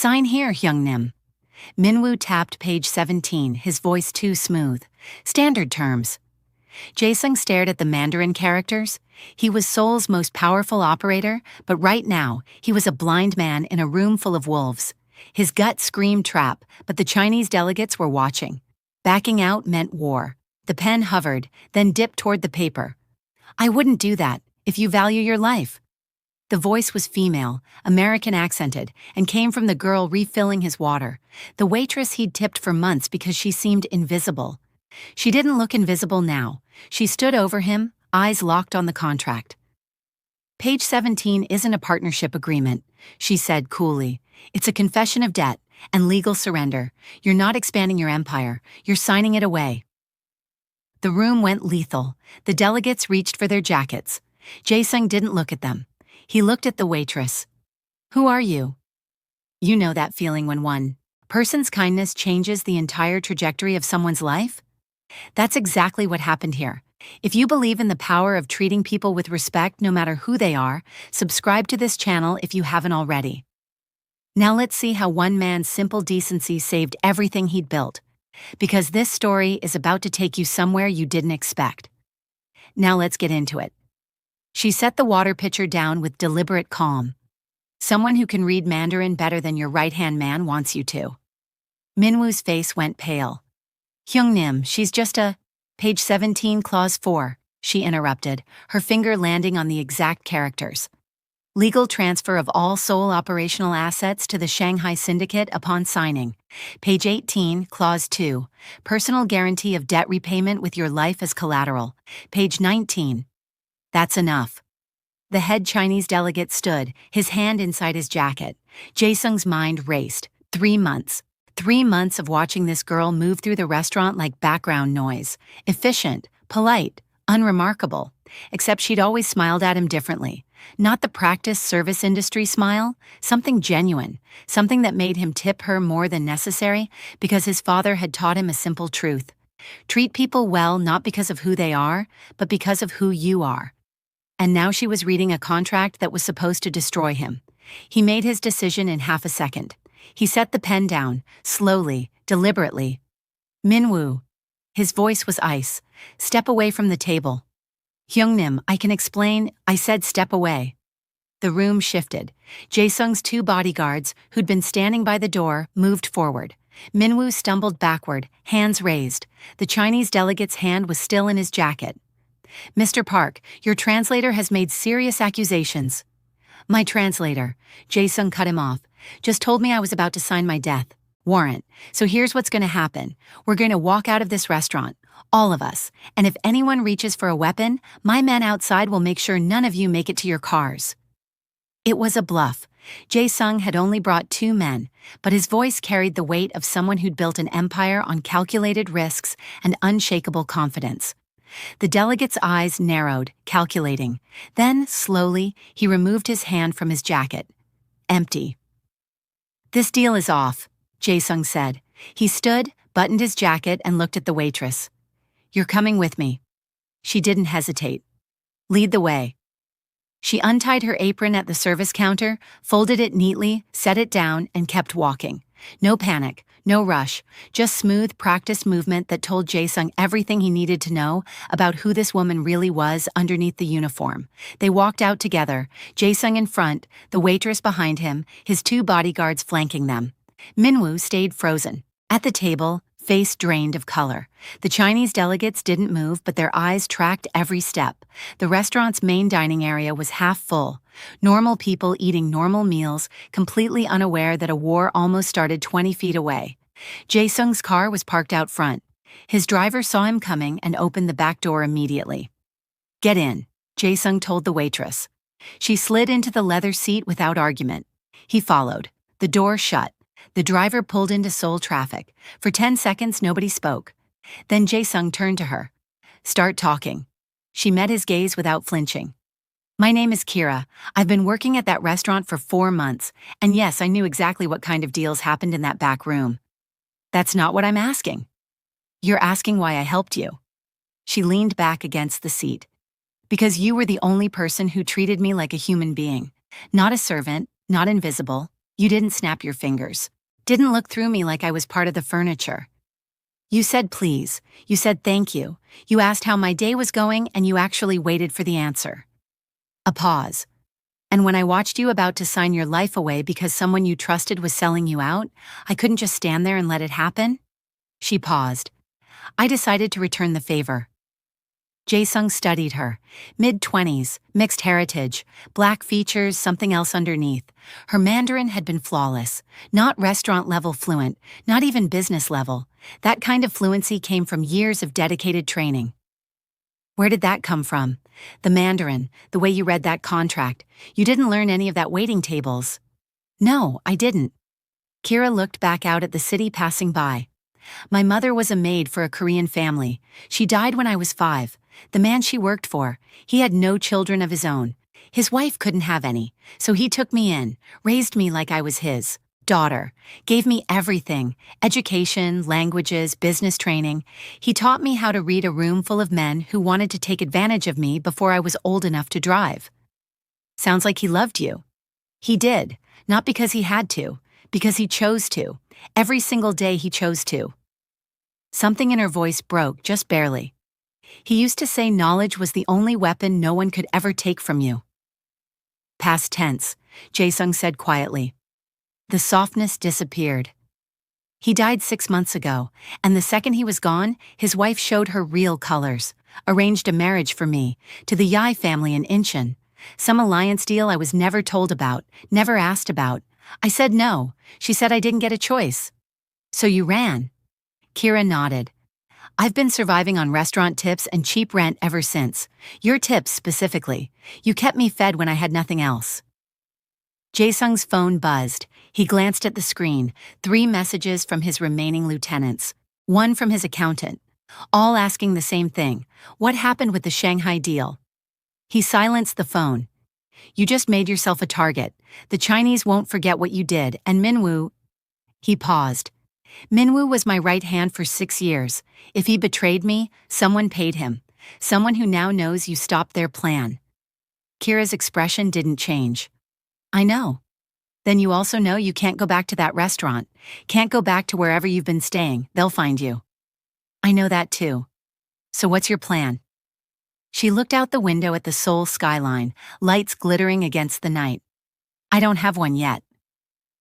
Sign here, Hyungnim. Minwoo tapped page 17, his voice too smooth. Standard terms. Jaesung stared at the Mandarin characters. He was Seoul's most powerful operator, but right now, he was a blind man in a room full of wolves. His gut screamed trap, but the Chinese delegates were watching. Backing out meant war. The pen hovered, then dipped toward the paper. I wouldn't do that, if you value your life. The voice was female, American accented, and came from the girl refilling his water, the waitress he'd tipped for months because she seemed invisible. She didn't look invisible now. She stood over him, eyes locked on the contract. Page 17 isn't a partnership agreement, she said coolly. It's a confession of debt and legal surrender. You're not expanding your empire, you're signing it away. The room went lethal. The delegates reached for their jackets. Jaesung didn't look at them. He looked at the waitress. Who are you? You know that feeling when one person's kindness changes the entire trajectory of someone's life? That's exactly what happened here. If you believe in the power of treating people with respect no matter who they are, subscribe to this channel if you haven't already. Now let's see how one man's simple decency saved everything he'd built. Because this story is about to take you somewhere you didn't expect. Now let's get into it. She set the water pitcher down with deliberate calm. Someone who can read Mandarin better than your right-hand man wants you to. Minwoo's face went pale. Hyungnim, she's just a… Page 17, clause 4, she interrupted, her finger landing on the exact characters. Legal transfer of all Seoul operational assets to the Shanghai Syndicate upon signing. Page 18, clause 2, personal guarantee of debt repayment with your life as collateral. Page 19. That's enough. The head Chinese delegate stood, his hand inside his jacket. Jaesung's mind raced. 3 months. 3 months of watching this girl move through the restaurant like background noise. Efficient, polite, unremarkable. Except she'd always smiled at him differently. Not the practiced service industry smile, something genuine, something that made him tip her more than necessary because his father had taught him a simple truth. Treat people well not because of who they are, but because of who you are. And now she was reading a contract that was supposed to destroy him. He made his decision in half a second. He set the pen down, slowly, deliberately. Minwoo. His voice was ice. Step away from the table. Hyungnim, I can explain. I said step away. The room shifted. Jaesung's 2 bodyguards, who'd been standing by the door, moved forward. Minwoo stumbled backward, hands raised. The Chinese delegate's hand was still in his jacket. Mr. Park, your translator has made serious accusations. My translator, Jaesung cut him off, just told me I was about to sign my death warrant. So here's what's going to happen. We're going to walk out of this restaurant, all of us, and if anyone reaches for a weapon, my men outside will make sure none of you make it to your cars. It was a bluff. Jaesung had only brought 2 men, but his voice carried the weight of someone who'd built an empire on calculated risks and unshakable confidence. The delegate's eyes narrowed, calculating. Then, slowly, he removed his hand from his jacket. Empty. This deal is off, Jaesung said. He stood, buttoned his jacket, and looked at the waitress. You're coming with me. She didn't hesitate. Lead the way. She untied her apron at the service counter, folded it neatly, set it down, and kept walking. No panic, no rush, just smooth, practiced movement that told Jaesung everything he needed to know about who this woman really was underneath the uniform. They walked out together, Jaesung in front, the waitress behind him, his 2 bodyguards flanking them. Minwoo stayed frozen. At the table, face drained of color. The Chinese delegates didn't move, but their eyes tracked every step. The restaurant's main dining area was half full. Normal people eating normal meals, completely unaware that a war almost started 20 feet away. Jaesung's car was parked out front. His driver saw him coming and opened the back door immediately. Get in, Jaesung told the waitress. She slid into the leather seat without argument. He followed. The door shut. The driver pulled into Seoul traffic. For 10 seconds, nobody spoke. Then Jaesung turned to her. Start talking. She met his gaze without flinching. My name is Kira. I've been working at that restaurant for 4 months, and yes, I knew exactly what kind of deals happened in that back room. That's not what I'm asking. You're asking why I helped you. She leaned back against the seat. Because you were the only person who treated me like a human being. Not a servant, not invisible, You didn't snap your fingers. Didn't look through me like I was part of the furniture. You said please. You said thank you. You asked how my day was going, and you actually waited for the answer. A pause. And when I watched you about to sign your life away because someone you trusted was selling you out, I couldn't just stand there and let it happen. She paused. I decided to return the favor. Jaesung studied her. Mid-20s, mixed heritage, black features, something else underneath. Her Mandarin had been flawless. Not restaurant-level fluent, not even business level. That kind of fluency came from years of dedicated training. Where did that come from? The Mandarin, the way you read that contract. You didn't learn any of that waiting tables. No, I didn't. Kira looked back out at the city passing by. My mother was a maid for a Korean family. She died when I was 5. The man she worked for, he had no children of his own. His wife couldn't have any, so he took me in, raised me like I was his daughter, gave me everything, education, languages, business training. He taught me how to read a room full of men who wanted to take advantage of me before I was old enough to drive. Sounds like he loved you. He did, not because he had to, because he chose to. Every single day he chose to. Something in her voice broke, just barely. He used to say knowledge was the only weapon no one could ever take from you. Past tense, Jaesung said quietly. The softness disappeared. He died 6 months ago, and the second he was gone, his wife showed her real colors, arranged a marriage for me, to the Yai family in Incheon. Some alliance deal I was never told about, never asked about. I said no. She said I didn't get a choice. So you ran? Kira nodded. I've been surviving on restaurant tips and cheap rent ever since. Your tips specifically. You kept me fed when I had nothing else. Jaesung's phone buzzed. He glanced at the screen. 3 messages from his remaining lieutenants. 1 from his accountant. All asking the same thing. What happened with the Shanghai deal? He silenced the phone. You just made yourself a target. The Chinese won't forget what you did, and Minwoo... He paused. Minwoo was my right hand for 6 years. If he betrayed me, someone paid him. Someone who now knows you stopped their plan. Kira's expression didn't change. I know. Then you also know you can't go back to that restaurant. Can't go back to wherever you've been staying. They'll find you. I know that too. So what's your plan? She looked out the window at the Seoul skyline, lights glittering against the night. I don't have one yet.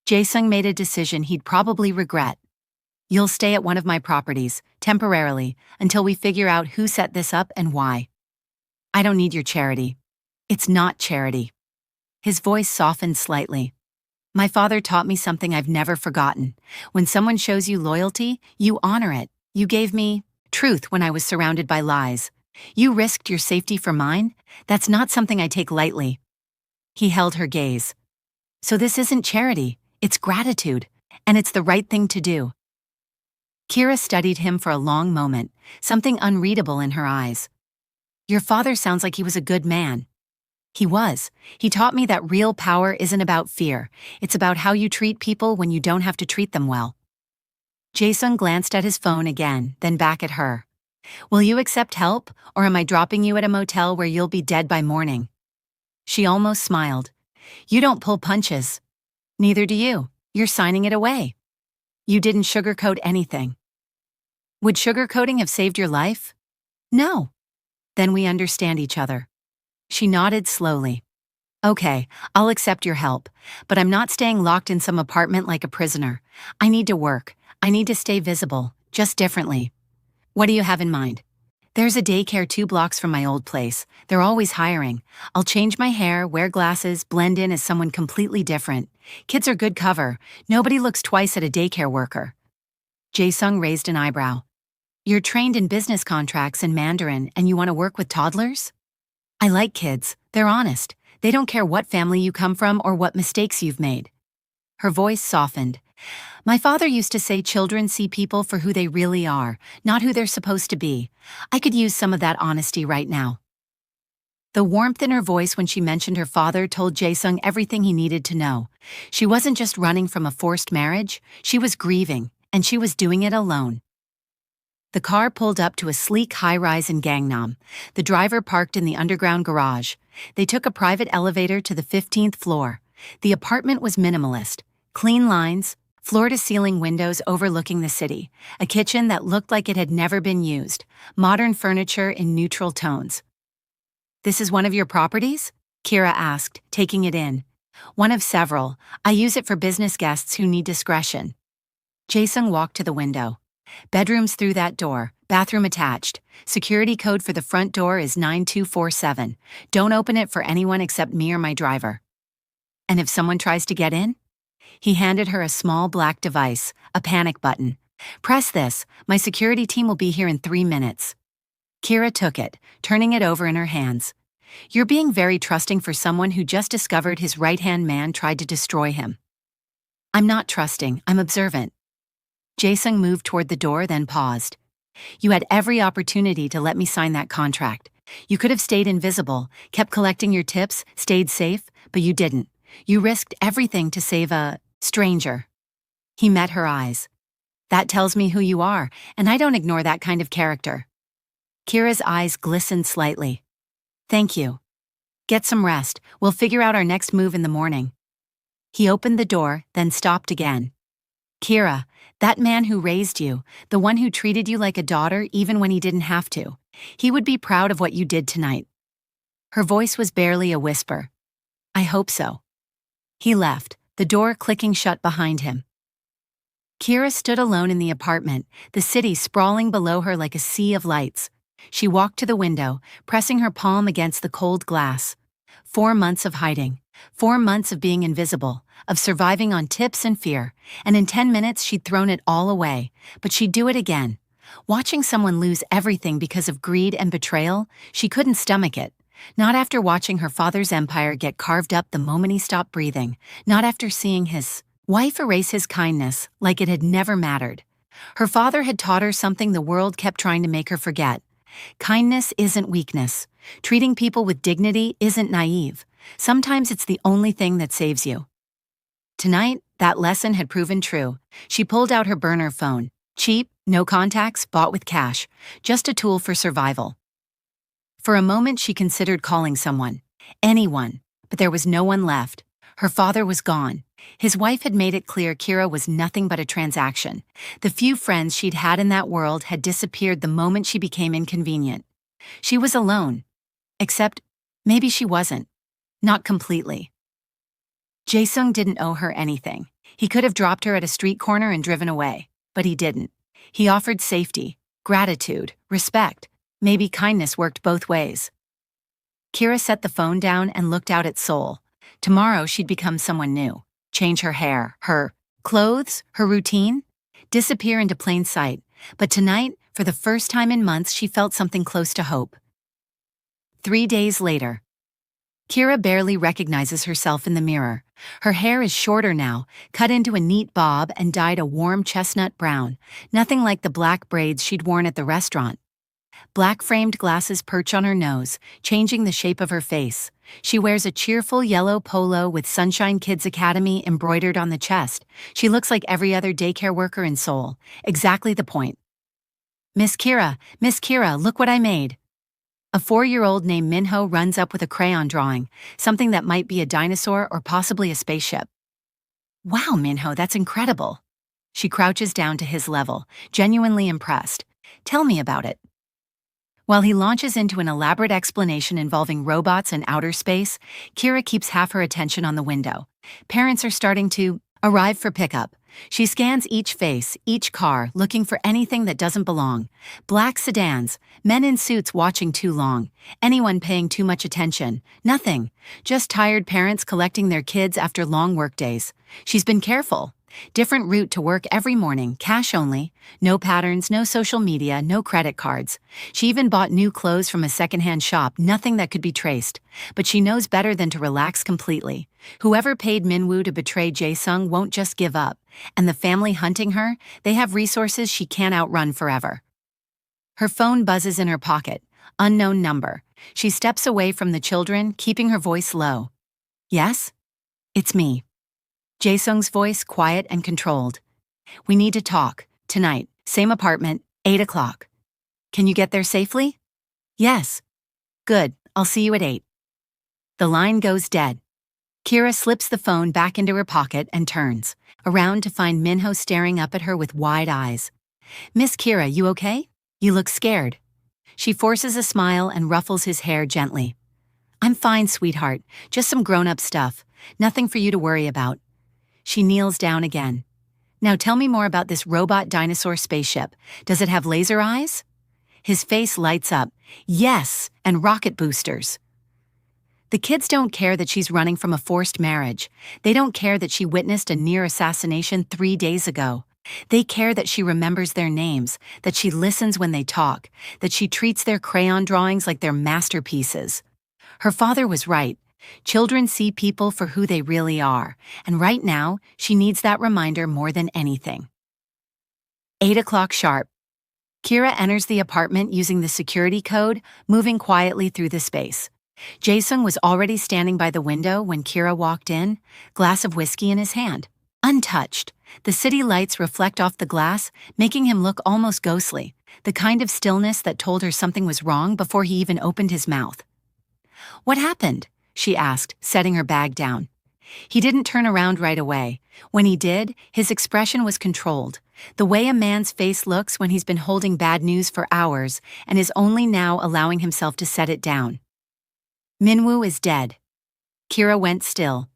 Jaesung made a decision he'd probably regret. You'll stay at one of my properties, temporarily, until we figure out who set this up and why. I don't need your charity. It's not charity. His voice softened slightly. My father taught me something I've never forgotten. When someone shows you loyalty, you honor it. You gave me truth when I was surrounded by lies. You risked your safety for mine? That's not something I take lightly. He held her gaze. So this isn't charity, it's gratitude, and it's the right thing to do. Kira studied him for a long moment, something unreadable in her eyes. Your father sounds like he was a good man. He was. He taught me that real power isn't about fear. It's about how you treat people when you don't have to treat them well. Jaesung glanced at his phone again, then back at her. Will you accept help, or am I dropping you at a motel where you'll be dead by morning? She almost smiled. You don't pull punches. Neither do you. You're signing it away. You didn't sugarcoat anything. Would sugarcoating have saved your life? No. Then we understand each other. She nodded slowly. Okay, I'll accept your help, but I'm not staying locked in some apartment like a prisoner. I need to work. I need to stay visible, just differently. What do you have in mind? There's a daycare 2 blocks from my old place. They're always hiring. I'll change my hair, wear glasses, blend in as someone completely different. Kids are good cover. Nobody looks twice at a daycare worker. Jaesung raised an eyebrow. You're trained in business contracts and Mandarin, and you want to work with toddlers? I like kids. They're honest. They don't care what family you come from or what mistakes you've made. Her voice softened. My father used to say children see people for who they really are, not who they're supposed to be. I could use some of that honesty right now. The warmth in her voice when she mentioned her father told Jaesung everything he needed to know. She wasn't just running from a forced marriage, she was grieving, and she was doing it alone. The car pulled up to a sleek high-rise in Gangnam. The driver parked in the underground garage. They took a private elevator to the 15th floor. The apartment was minimalist. Clean lines, floor-to-ceiling windows overlooking the city, a kitchen that looked like it had never been used, modern furniture in neutral tones. "This is one of your properties?" Kira asked, taking it in. "One of several. I use it for business guests who need discretion." Jaesung walked to the window. "Bedrooms through that door, bathroom attached. Security code for the front door is 9247. Don't open it for anyone except me or my driver." "And if someone tries to get in?" He handed her a small black device, a panic button. "Press this. My security team will be here in 3 minutes." Kira took it, turning it over in her hands. "You're being very trusting for someone who just discovered his right-hand man tried to destroy him." "I'm not trusting, I'm observant." Jaesung moved toward the door, then paused. "You had every opportunity to let me sign that contract. You could have stayed invisible, kept collecting your tips, stayed safe, but you didn't. You risked everything to save a stranger." He met her eyes. "That tells me who you are, and I don't ignore that kind of character." Kira's eyes glistened slightly. "Thank you. Get some rest. We'll figure out our next move in the morning." He opened the door, then stopped again. "Kira, that man who raised you, the one who treated you like a daughter even when he didn't have to, he would be proud of what you did tonight." Her voice was barely a whisper. "I hope so." He left, the door clicking shut behind him. Kira stood alone in the apartment, the city sprawling below her like a sea of lights. She walked to the window, pressing her palm against the cold glass. 4 months of hiding, 4 months of being invisible, of surviving on tips and fear, and in 10 minutes she'd thrown it all away, but she'd do it again. Watching someone lose everything because of greed and betrayal, she couldn't stomach it. Not after watching her father's empire get carved up the moment he stopped breathing, not after seeing his wife erase his kindness like it had never mattered. Her father had taught her something the world kept trying to make her forget. Kindness isn't weakness. Treating people with dignity isn't naive. Sometimes it's the only thing that saves you. Tonight, that lesson had proven true. She pulled out her burner phone. Cheap, no contacts, bought with cash. Just a tool for survival. For a moment, she considered calling someone. Anyone. But there was no one left. Her father was gone. His wife had made it clear Kira was nothing but a transaction. The few friends she'd had in that world had disappeared the moment she became inconvenient. She was alone. Except, maybe she wasn't. Not completely. Jaesung didn't owe her anything. He could have dropped her at a street corner and driven away. But he didn't. He offered safety, gratitude, respect. Maybe kindness worked both ways. Kira set the phone down and looked out at Seoul. Tomorrow she'd become someone new. Change her hair, her clothes, her routine. Disappear into plain sight. But tonight, for the first time in months, she felt something close to hope. 3 days later. Kira barely recognizes herself in the mirror. Her hair is shorter now, cut into a neat bob and dyed a warm chestnut brown, nothing like the black braids she'd worn at the restaurant. Black-framed glasses perch on her nose, changing the shape of her face. She wears a cheerful yellow polo with Sunshine Kids Academy embroidered on the chest. She looks like every other daycare worker in Seoul. Exactly the point. Miss Kira, look what I made." A 4-year-old named Minho runs up with a crayon drawing, something that might be a dinosaur or possibly a spaceship. "Wow, Minho, that's incredible." She crouches down to his level, genuinely impressed. "Tell me about it." While he launches into an elaborate explanation involving robots and outer space, Kira keeps half her attention on the window. Parents are starting to arrive for pickup. She scans each face, each car, looking for anything that doesn't belong. Black sedans, men in suits watching too long, anyone paying too much attention, nothing. Just tired parents collecting their kids after long workdays. She's been careful. Different route to work every morning, cash only. No patterns, no social media, no credit cards. She even bought new clothes from a secondhand shop, nothing that could be traced. But she knows better than to relax completely. Whoever paid Minwoo to betray Jaesung won't just give up. And the family hunting her, they have resources she can't outrun forever. Her phone buzzes in her pocket. Unknown number. She steps away from the children, keeping her voice low. "Yes? It's me." Jaesung's voice quiet and controlled. "We need to talk. Tonight. Same apartment, 8 o'clock. Can you get there safely?" "Yes." "Good. I'll see you at 8." The line goes dead. Kira slips the phone back into her pocket and turns around to find Minho staring up at her with wide eyes. "Miss Kira, you okay? You look scared." She forces a smile and ruffles his hair gently. "I'm fine, sweetheart. Just some grown-up stuff. Nothing for you to worry about." She kneels down again. "Now tell me more about this robot dinosaur spaceship. Does it have laser eyes?" His face lights up. "Yes, and rocket boosters." The kids don't care that she's running from a forced marriage. They don't care that she witnessed a near assassination 3 days ago. They care that she remembers their names, that she listens when they talk, that she treats their crayon drawings like they're masterpieces. Her father was right. Children see people for who they really are, and right now, she needs that reminder more than anything. 8 o'clock sharp. Kira enters the apartment using the security code, moving quietly through the space. Jaesung was already standing by the window when Kira walked in, glass of whiskey in his hand. Untouched, the city lights reflect off the glass, making him look almost ghostly, the kind of stillness that told her something was wrong before he even opened his mouth. "What happened?" she asked, setting her bag down. He didn't turn around right away. When he did, his expression was controlled, the way a man's face looks when he's been holding bad news for hours and is only now allowing himself to set it down. "Minwoo is dead." Kira went still.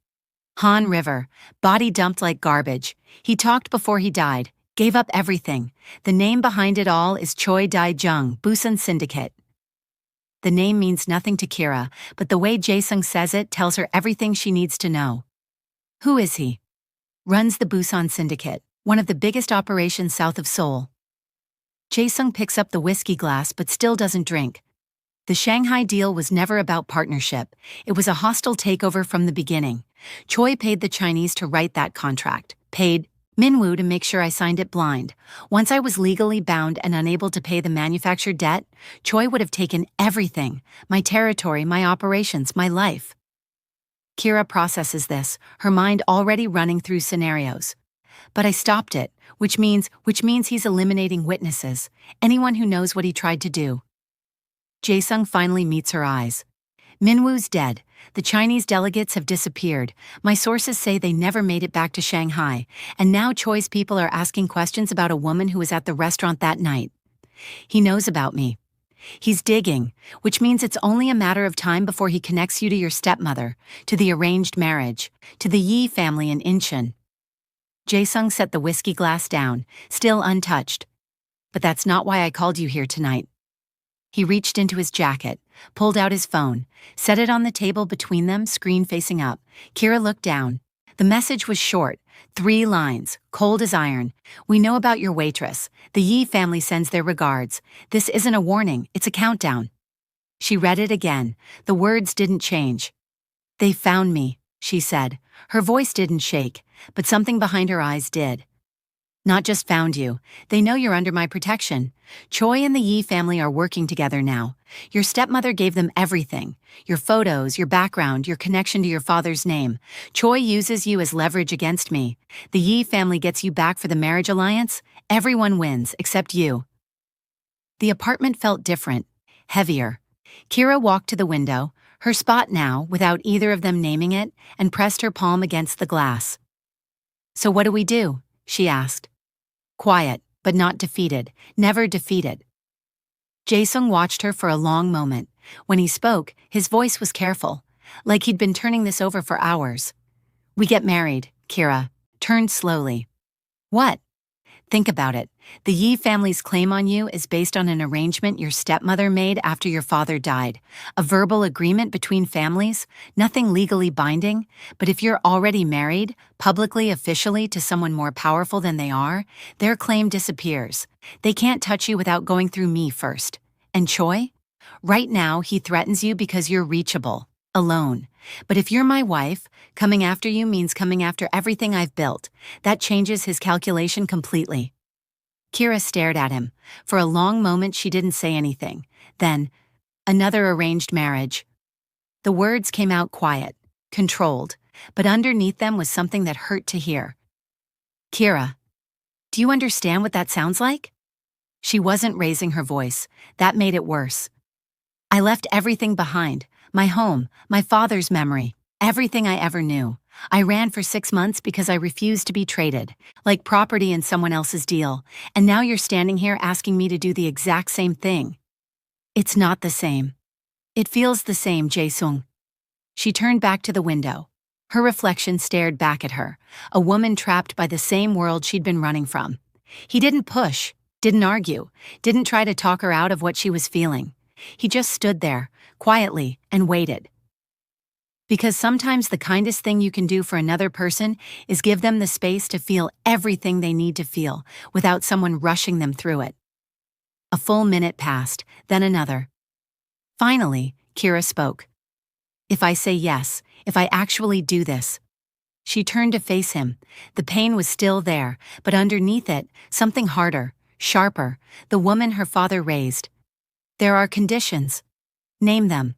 Han River, body dumped like garbage. He talked before he died, gave up everything. The name behind it all is Choi Dae-jung, Busan Syndicate. The name means nothing to Kira, but the way Jaesung says it tells her everything she needs to know. "Who is he?" "Runs the Busan Syndicate, one of the biggest operations south of Seoul." Jaesung picks up the whiskey glass but still doesn't drink. The Shanghai deal was never about partnership. It was a hostile takeover from the beginning. Choi paid the Chinese to write that contract, paid Minwoo to make sure I signed it blind. Once I was legally bound and unable to pay the manufactured debt, Choi would have taken everything, my territory, my operations, my life. Kira processes this, her mind already running through scenarios. "But I stopped it, which means he's eliminating witnesses, anyone who knows what he tried to do." Jaesung finally meets her eyes. "Minwoo's dead. The Chinese delegates have disappeared. My sources say they never made it back to Shanghai, and now Choi's people are asking questions about a woman who was at the restaurant that night. He knows about me. He's digging, which means it's only a matter of time before he connects you to your stepmother, to the arranged marriage, to the Yi family in Incheon." Jaesung set the whiskey glass down, still untouched. "But that's not why I called you here tonight." He reached into his jacket, pulled out his phone, set it on the table between them, screen facing up. Kira looked down. The message was short, 3 lines, cold as iron. "We know about your waitress. The Yi family sends their regards. This isn't a warning, it's a countdown." She read it again. The words didn't change. "They found me," she said. Her voice didn't shake, but something behind her eyes did. "Not just found you. They know you're under my protection. Choi and the Yi family are working together now. Your stepmother gave them everything. Your photos, your background, your connection to your father's name. Choi uses you as leverage against me. The Yi family gets you back for the marriage alliance. Everyone wins, except you." The apartment felt different, heavier. Kira walked to the window, her spot now, without either of them naming it, and pressed her palm against the glass. "So what do we do?" she asked. Quiet, but not defeated, never defeated. Jaesung watched her for a long moment. When he spoke, his voice was careful, like he'd been turning this over for hours. "We get married," Kira turned slowly. "What?" "Think about it. The Yi family's claim on you is based on an arrangement your stepmother made after your father died. A verbal agreement between families, nothing legally binding, but if you're already married, publicly, officially, to someone more powerful than they are, their claim disappears. They can't touch you without going through me first. And Choi? Right now, he threatens you because you're reachable, alone. But if you're my wife, coming after you means coming after everything I've built. That changes his calculation completely." Kira stared at him. For a long moment she didn't say anything. Then, "Another arranged marriage." The words came out quiet, controlled, but underneath them was something that hurt to hear. "Kira, do you understand what that sounds like?" She wasn't raising her voice. That made it worse. "I left everything behind. My home, my father's memory. Everything I ever knew. I ran for 6 months because I refused to be traded, like property in someone else's deal, and now you're standing here asking me to do the exact same thing. It's not the same. It feels the same, Jaesung. She turned back to the window. Her reflection stared back at her, a woman trapped by the same world she'd been running from. He didn't push, didn't argue, didn't try to talk her out of what she was feeling. He just stood there, quietly, and waited. Because sometimes the kindest thing you can do for another person is give them the space to feel everything they need to feel without someone rushing them through it. A full minute passed, then another. Finally, Kira spoke. If I say yes, if I actually do this. She turned to face him. The pain was still there, but underneath it, something harder, sharper, the woman her father raised. There are conditions. Name them.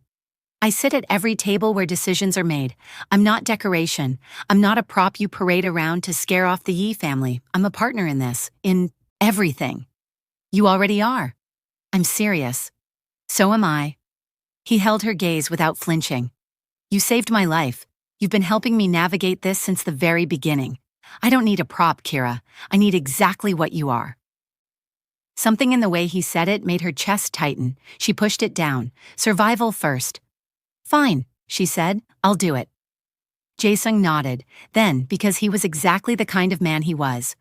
I sit at every table where decisions are made. I'm not decoration. I'm not a prop you parade around to scare off the Yi family. I'm a partner in this, in everything. You already are. I'm serious. So am I. He held her gaze without flinching. You saved my life. You've been helping me navigate this since the very beginning. I don't need a prop, Kira. I need exactly what you are. Something in the way he said it made her chest tighten. She pushed it down. Survival first. Fine, she said. I'll do it. Jaesung nodded, then because he was exactly the kind of man he was.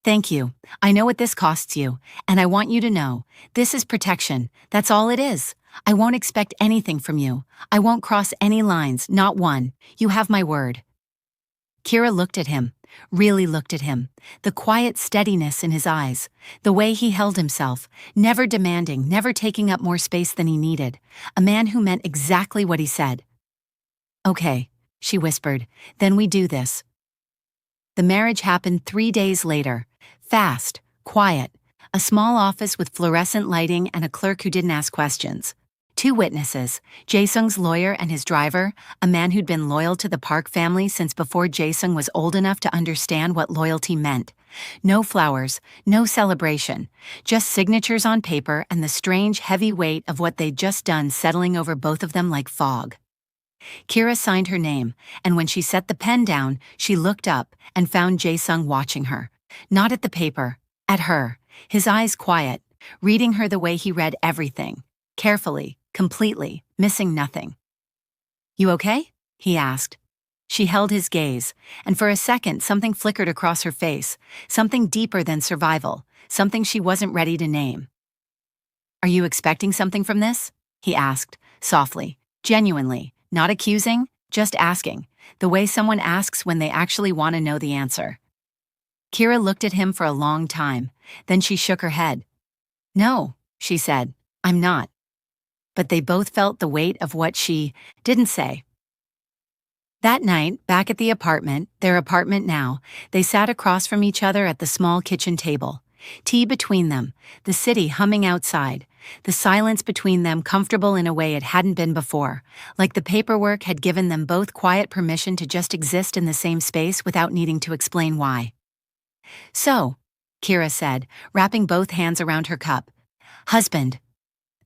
Thank you. I know what this costs you, and I want you to know, this is protection. That's all it is. I won't expect anything from you. I won't cross any lines, not one. You have my word. Kira looked at him, really looked at him, the quiet steadiness in his eyes, the way he held himself, never demanding, never taking up more space than he needed, a man who meant exactly what he said. Okay, she whispered, then we do this. The marriage happened 3 days later, fast, quiet, a small office with fluorescent lighting and a clerk who didn't ask questions. 2 witnesses, Jaesung's lawyer and his driver, a man who'd been loyal to the Park family since before Jaesung was old enough to understand what loyalty meant. No flowers, no celebration, just signatures on paper and the strange heavy weight of what they'd just done settling over both of them like fog. Kira signed her name, and when she set the pen down, she looked up and found Jaesung watching her. Not at the paper, at her, his eyes quiet, reading her the way he read everything, carefully, completely, missing nothing. You okay? He asked. She held his gaze, and for a second something flickered across her face, something deeper than survival, something she wasn't ready to name. Are you expecting something from this? He asked, softly, genuinely, not accusing, just asking, the way someone asks when they actually want to know the answer. Kira looked at him for a long time, then she shook her head. No, she said, I'm not. But they both felt the weight of what she didn't say. That night, back at the apartment, their apartment now, they sat across from each other at the small kitchen table. Tea between them, the city humming outside, the silence between them comfortable in a way it hadn't been before, like the paperwork had given them both quiet permission to just exist in the same space without needing to explain why. So, Kira said, wrapping both hands around her cup. Husband.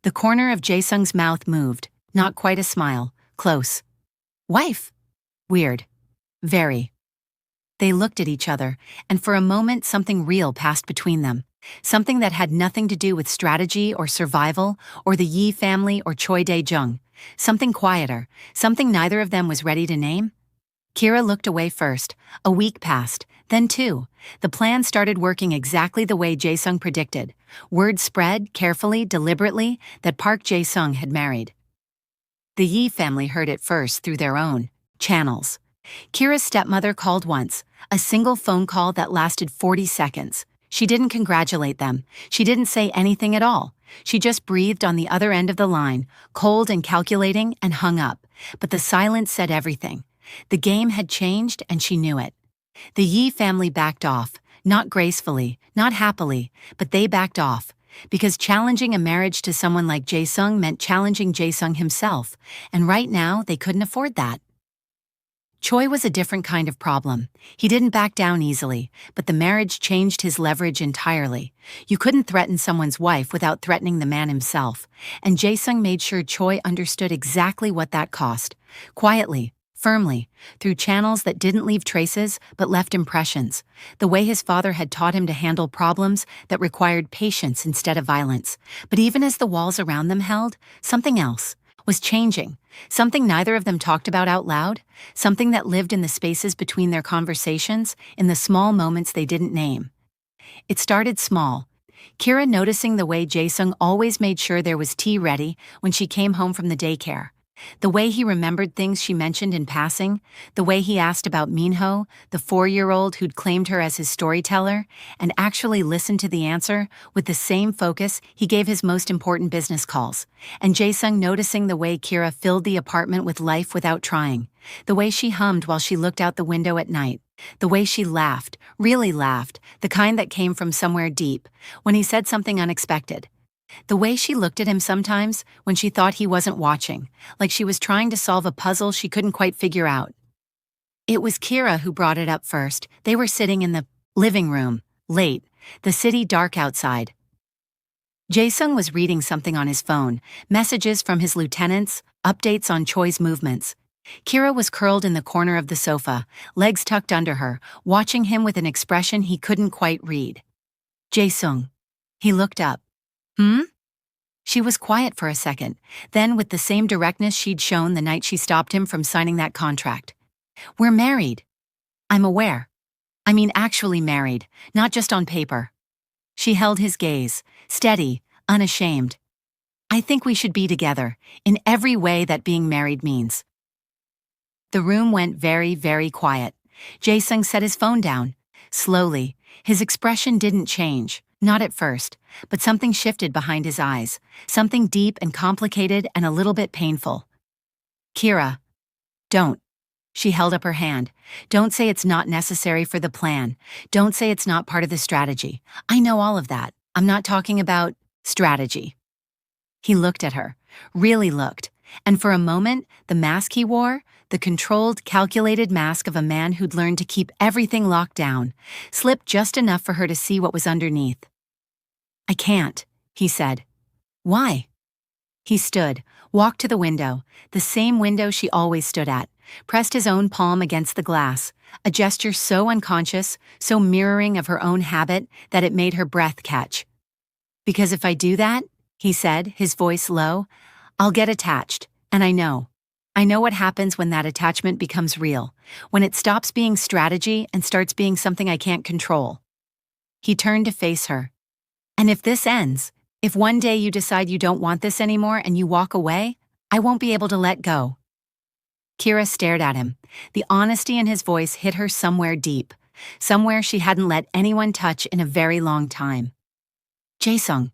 The corner of Jaesung's mouth moved, not quite a smile, close. Wife. Weird. Very. They looked at each other, and for a moment something real passed between them. Something that had nothing to do with strategy or survival or the Yi family or Choi Dae-jung. Something quieter, something neither of them was ready to name. Kira looked away first. A week passed, then 2. The plan started working exactly the way Jaesung predicted. Word spread, carefully, deliberately, that Park Jaesung had married. The Yi family heard it first through their own channels. Kira's stepmother called once, a single phone call that lasted 40 seconds. She didn't congratulate them. She didn't say anything at all. She just breathed on the other end of the line, cold and calculating, and hung up. But the silence said everything. The game had changed, and she knew it. The Yi family backed off, not gracefully, not happily, but they backed off, because challenging a marriage to someone like Jaesung meant challenging Jaesung himself, and right now they couldn't afford that. Choi was a different kind of problem. He didn't back down easily, but the marriage changed his leverage entirely. You couldn't threaten someone's wife without threatening the man himself, and Jaesung made sure Choi understood exactly what that cost. Quietly, firmly, through channels that didn't leave traces but left impressions, the way his father had taught him to handle problems that required patience instead of violence. But even as the walls around them held, something else was changing, something neither of them talked about out loud, something that lived in the spaces between their conversations, in the small moments they didn't name. It started small. Kira noticing the way Jaesung always made sure there was tea ready when she came home from the daycare. The way he remembered things she mentioned in passing, the way he asked about Minho, the 4-year-old who'd claimed her as his storyteller, and actually listened to the answer with the same focus he gave his most important business calls. And Jaesung noticing the way Kira filled the apartment with life without trying, the way she hummed while she looked out the window at night, the way she laughed, really laughed, the kind that came from somewhere deep, when he said something unexpected. The way she looked at him sometimes when she thought he wasn't watching, like she was trying to solve a puzzle she couldn't quite figure out. It was Kira who brought it up first. They were sitting in the living room, late, the city dark outside. Jaesung was reading something on his phone, messages from his lieutenants, updates on Choi's movements. Kira was curled in the corner of the sofa, legs tucked under her, watching him with an expression he couldn't quite read. Jaesung. He looked up. She was quiet for a second, then with the same directness she'd shown the night she stopped him from signing that contract. We're married. I'm aware. I mean actually married, not just on paper. She held his gaze, steady, unashamed. I think we should be together, in every way that being married means. The room went very, very quiet. Jaesung set his phone down. Slowly, his expression didn't change. Not at first, but something shifted behind his eyes, something deep and complicated and a little bit painful. Kira. Don't. She held up her hand. Don't say it's not necessary for the plan. Don't say it's not part of the strategy. I know all of that. I'm not talking about strategy. He looked at her, really looked, and for a moment, the mask he wore, the controlled, calculated mask of a man who'd learned to keep everything locked down, slipped just enough for her to see what was underneath. I can't, he said. Why? He stood, walked to the window, the same window she always stood at, pressed his own palm against the glass, a gesture so unconscious, so mirroring of her own habit that it made her breath catch. Because if I do that, he said, his voice low, I'll get attached, and I know. I know what happens when that attachment becomes real, when it stops being strategy and starts being something I can't control. He turned to face her. And if this ends, if one day you decide you don't want this anymore and you walk away, I won't be able to let go. Kira stared at him. The honesty in his voice hit her somewhere deep, somewhere she hadn't let anyone touch in a very long time. Jaesung,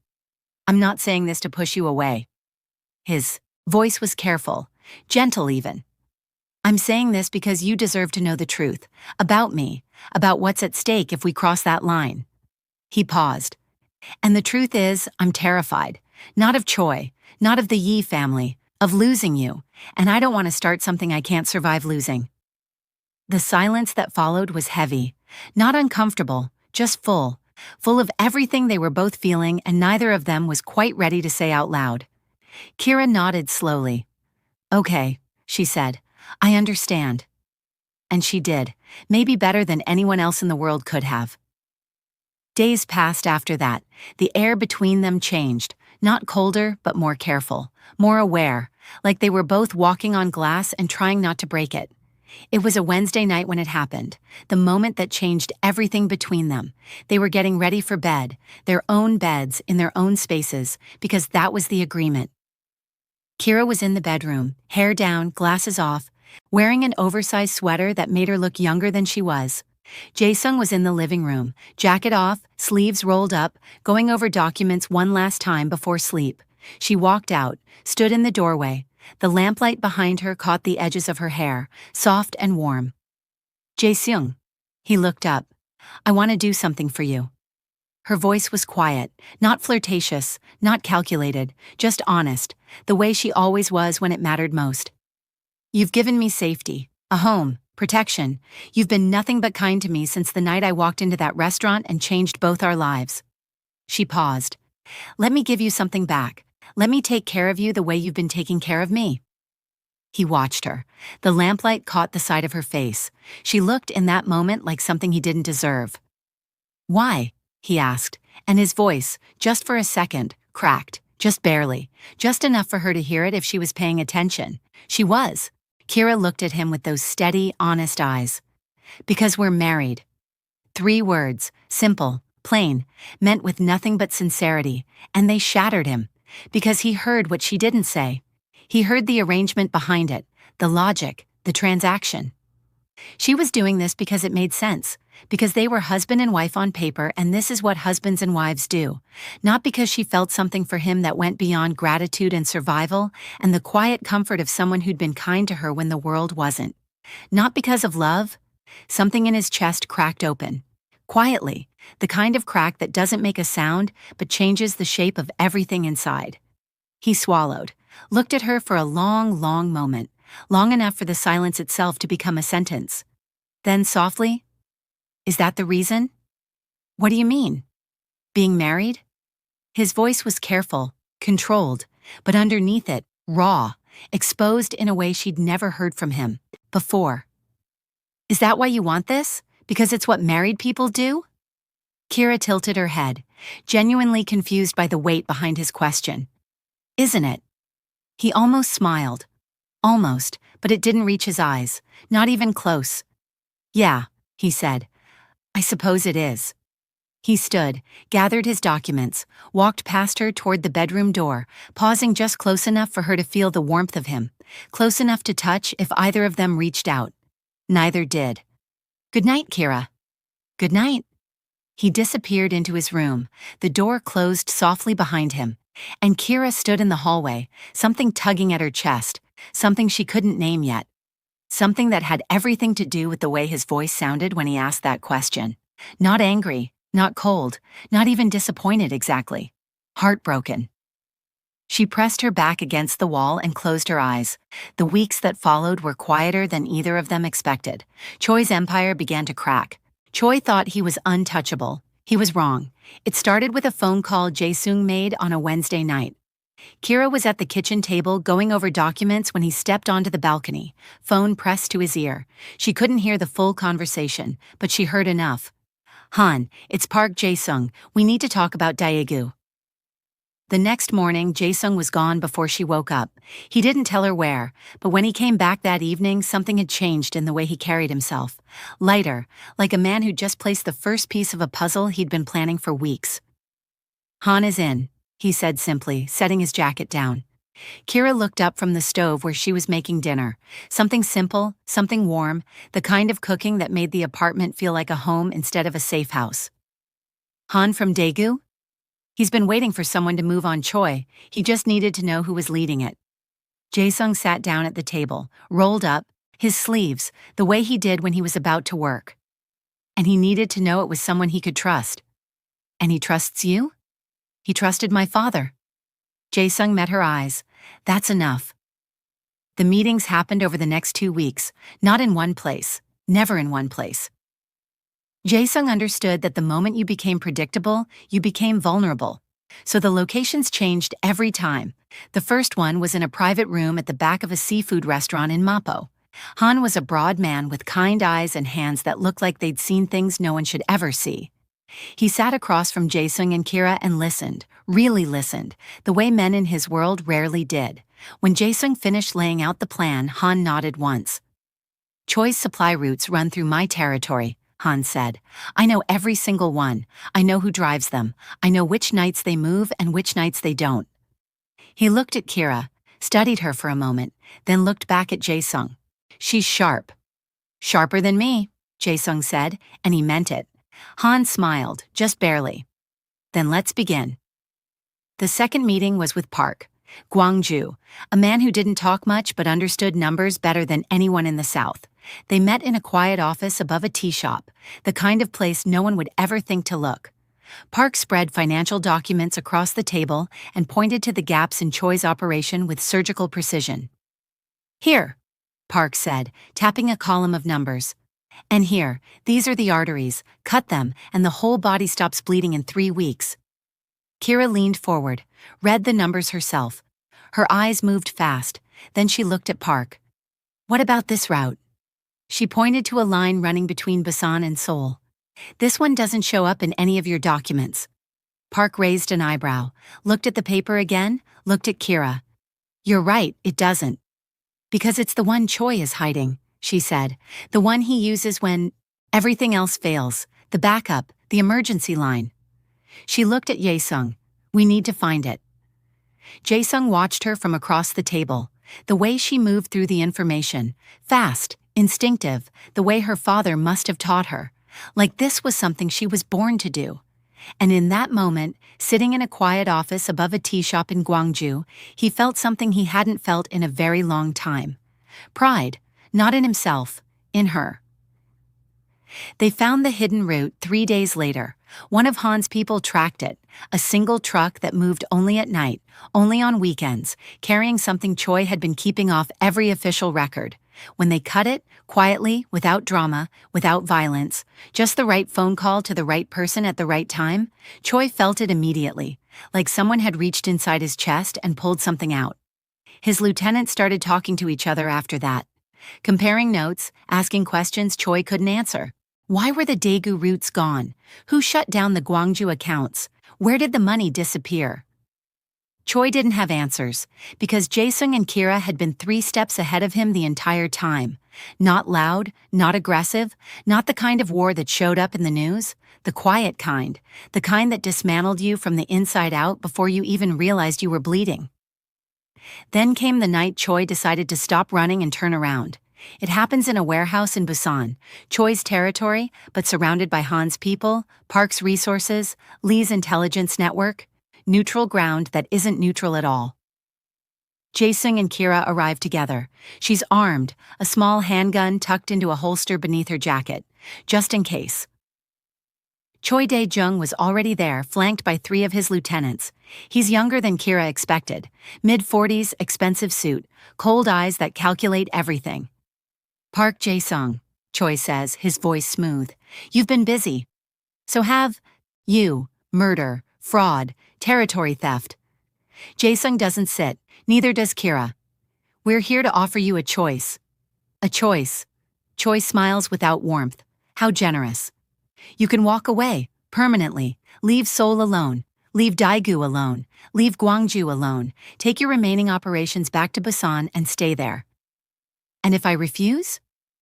I'm not saying this to push you away. His voice was careful, gentle even. I'm saying this because you deserve to know the truth, about me, about what's at stake if we cross that line. He paused. And the truth is, I'm terrified. Not of Choi, not of the Yi family, of losing you, and I don't want to start something I can't survive losing. The silence that followed was heavy, not uncomfortable, just full of everything they were both feeling and neither of them was quite ready to say out loud. Kira nodded slowly. Okay, she said, I understand. And she did, maybe better than anyone else in the world could have. Days passed after that. The air between them changed, not colder, but more careful, more aware, like they were both walking on glass and trying not to break it. It was a Wednesday night when it happened, the moment that changed everything between them. They were getting ready for bed, their own beds in their own spaces, because that was the agreement. Kira was in the bedroom, hair down, glasses off, wearing an oversized sweater that made her look younger than she was. Jaesung was in the living room, jacket off, sleeves rolled up, going over documents one last time before sleep. She walked out, stood in the doorway. The lamplight behind her caught the edges of her hair, soft and warm. Jaesung. He looked up. I want to do something for you. Her voice was quiet, not flirtatious, not calculated, just honest, the way she always was when it mattered most. You've given me safety, a home, protection. You've been nothing but kind to me since the night I walked into that restaurant and changed both our lives. She paused. Let me give you something back. Let me take care of you the way you've been taking care of me. He watched her. The lamplight caught the side of her face. She looked in that moment like something he didn't deserve. "Why?" he asked, and his voice, just for a second, cracked, just barely, just enough for her to hear it if she was paying attention. She was. Kira looked at him with those steady, honest eyes. "Because we're married." 3 words, simple, plain, meant with nothing but sincerity, and they shattered him, because he heard what she didn't say. He heard the arrangement behind it, the logic, the transaction. She was doing this because it made sense, because they were husband and wife on paper, and this is what husbands and wives do, not because she felt something for him that went beyond gratitude and survival and the quiet comfort of someone who'd been kind to her when the world wasn't. Not because of love. Something in his chest cracked open. Quietly, the kind of crack that doesn't make a sound but changes the shape of everything inside. He swallowed, looked at her for a long, long moment, long enough for the silence itself to become a sentence. Then softly, "Is that the reason?" "What do you mean? Being married?" His voice was careful, controlled, but underneath it, raw, exposed in a way she'd never heard from him before. "Is that why you want this? Because it's what married people do?" Kira tilted her head, genuinely confused by the weight behind his question. "Isn't it?" He almost smiled. Almost, but it didn't reach his eyes, not even close. "Yeah," he said. "I suppose it is." He stood, gathered his documents, walked past her toward the bedroom door, pausing just close enough for her to feel the warmth of him, close enough to touch if either of them reached out. Neither did. "Good night, Kira." "Good night." He disappeared into his room, the door closed softly behind him, and Kira stood in the hallway, something tugging at her chest, something she couldn't name yet. Something that had everything to do with the way his voice sounded when he asked that question. Not angry, not cold, not even disappointed exactly. Heartbroken. She pressed her back against the wall and closed her eyes. The weeks that followed were quieter than either of them expected. Choi's empire began to crack. Choi thought he was untouchable. He was wrong. It started with a phone call Jaesung made on a Wednesday night. Kira was at the kitchen table going over documents when he stepped onto the balcony, phone pressed to his ear. She couldn't hear the full conversation, but she heard enough. "Han, it's Park Jaesung. We need to talk about Daegu." The next morning, Jaesung was gone before she woke up. He didn't tell her where, but when he came back that evening, something had changed in the way he carried himself. Lighter, like a man who'd just placed the first piece of a puzzle he'd been planning for weeks. "Han is in," he said simply, setting his jacket down. Kira looked up from the stove where she was making dinner. Something simple, something warm, the kind of cooking that made the apartment feel like a home instead of a safe house. "Han from Daegu?" He's been waiting for someone to move on Choi. He just needed to know who was leading it. Jaesung sat down at the table, rolled up, his sleeves, the way he did when he was about to work. And he needed to know it was someone he could trust. "And he trusts you?" "He trusted my father." Jaesung met her eyes. "That's enough." The meetings happened over the next 2 weeks, not in one place, never in one place. Jaesung understood that the moment you became predictable, you became vulnerable. So the locations changed every time. The first one was in a private room at the back of a seafood restaurant in Mapo. Han was a broad man with kind eyes and hands that looked like they'd seen things no one should ever see. He sat across from Jaesung and Kira and listened, really listened, the way men in his world rarely did. When Jaesung finished laying out the plan, Han nodded once. "Choi's supply routes run through my territory," Han said. "I know every single one. I know who drives them. I know which nights they move and which nights they don't." He looked at Kira, studied her for a moment, then looked back at Jaesung. "She's sharp." "Sharper than me," Jaesung said, and he meant it. Han smiled, just barely. "Then let's begin." The second meeting was with Park, Gwangju, a man who didn't talk much but understood numbers better than anyone in the South. They met in a quiet office above a tea shop, the kind of place no one would ever think to look. Park spread financial documents across the table and pointed to the gaps in Choi's operation with surgical precision. "Here," Park said, tapping a column of numbers. "And here, these are the arteries. Cut them, and the whole body stops bleeding in 3 weeks." Kira leaned forward, read the numbers herself. Her eyes moved fast, then she looked at Park. What about this route? She pointed to a line running between Busan and Seoul. This one doesn't show up in any of your documents. Park raised an eyebrow, looked at the paper again, looked at Kira. You're right, it doesn't. Because it's the one Choi is hiding, she said. The one he uses when everything else fails. The backup, the emergency line. She looked at Jaesung. We need to find it. Jaesung watched her from across the table. The way she moved through the information. Fast, instinctive, the way her father must have taught her. Like this was something she was born to do. And in that moment, sitting in a quiet office above a tea shop in Gwangju, he felt something he hadn't felt in a very long time. Pride, not in himself, in her. They found the hidden route 3 days later. One of Han's people tracked it, a single truck that moved only at night, only on weekends, carrying something Choi had been keeping off every official record. When they cut it, quietly, without drama, without violence, just the right phone call to the right person at the right time, Choi felt it immediately, like someone had reached inside his chest and pulled something out. His lieutenants started talking to each other after that, comparing notes, asking questions Choi couldn't answer. Why were the Daegu routes gone? Who shut down the Gwangju accounts? Where did the money disappear? Choi didn't have answers, because Jaesung and Kira had been 3 steps ahead of him the entire time. Not loud, not aggressive, not the kind of war that showed up in the news, the quiet kind, the kind that dismantled you from the inside out before you even realized you were bleeding. Then came the night Choi decided to stop running and turn around. It happens in a warehouse in Busan, Choi's territory, but surrounded by Han's people, Park's resources, Lee's intelligence network, neutral ground that isn't neutral at all. Jaesung and Kira arrive together. She's armed, a small handgun tucked into a holster beneath her jacket, just in case. Choi Dae-jung was already there, flanked by 3 of his lieutenants. He's younger than Kira expected, mid-40s, expensive suit, cold eyes that calculate everything. Park Jaesung, Choi says, his voice smooth. You've been busy. So have you, murder, fraud, territory theft. Jaesung doesn't sit, neither does Kira. We're here to offer you a choice. A choice. Choi smiles without warmth. How generous. You can walk away, permanently, leave Seoul alone, leave Daegu alone, leave Gwangju alone, take your remaining operations back to Busan and stay there. And if I refuse?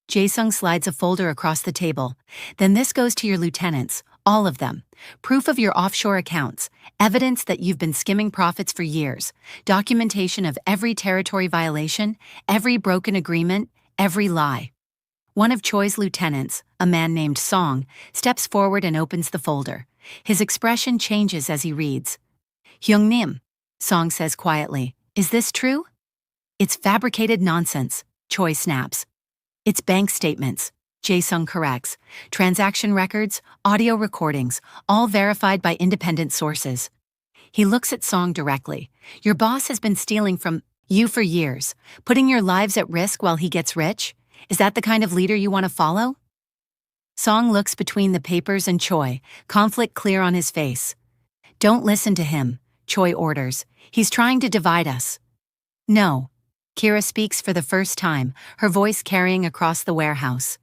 Jaesung slides a folder across the table. Then this goes to your lieutenants, all of them. Proof of your offshore accounts, evidence that you've been skimming profits for years, documentation of every territory violation, every broken agreement, every lie. One of Choi's lieutenants, a man named Song, steps forward and opens the folder. His expression changes as he reads. Hyungnim, Song says quietly, is this true? It's fabricated nonsense, Choi snaps. It's bank statements, Jaesung corrects, transaction records, audio recordings, all verified by independent sources. He looks at Song directly. Your boss has been stealing from you for years, putting your lives at risk while he gets rich? Is that the kind of leader you want to follow? Song looks between the papers and Choi, conflict clear on his face. Don't listen to him, Choi orders. He's trying to divide us. No. Kira speaks for the first time, her voice carrying across the warehouse.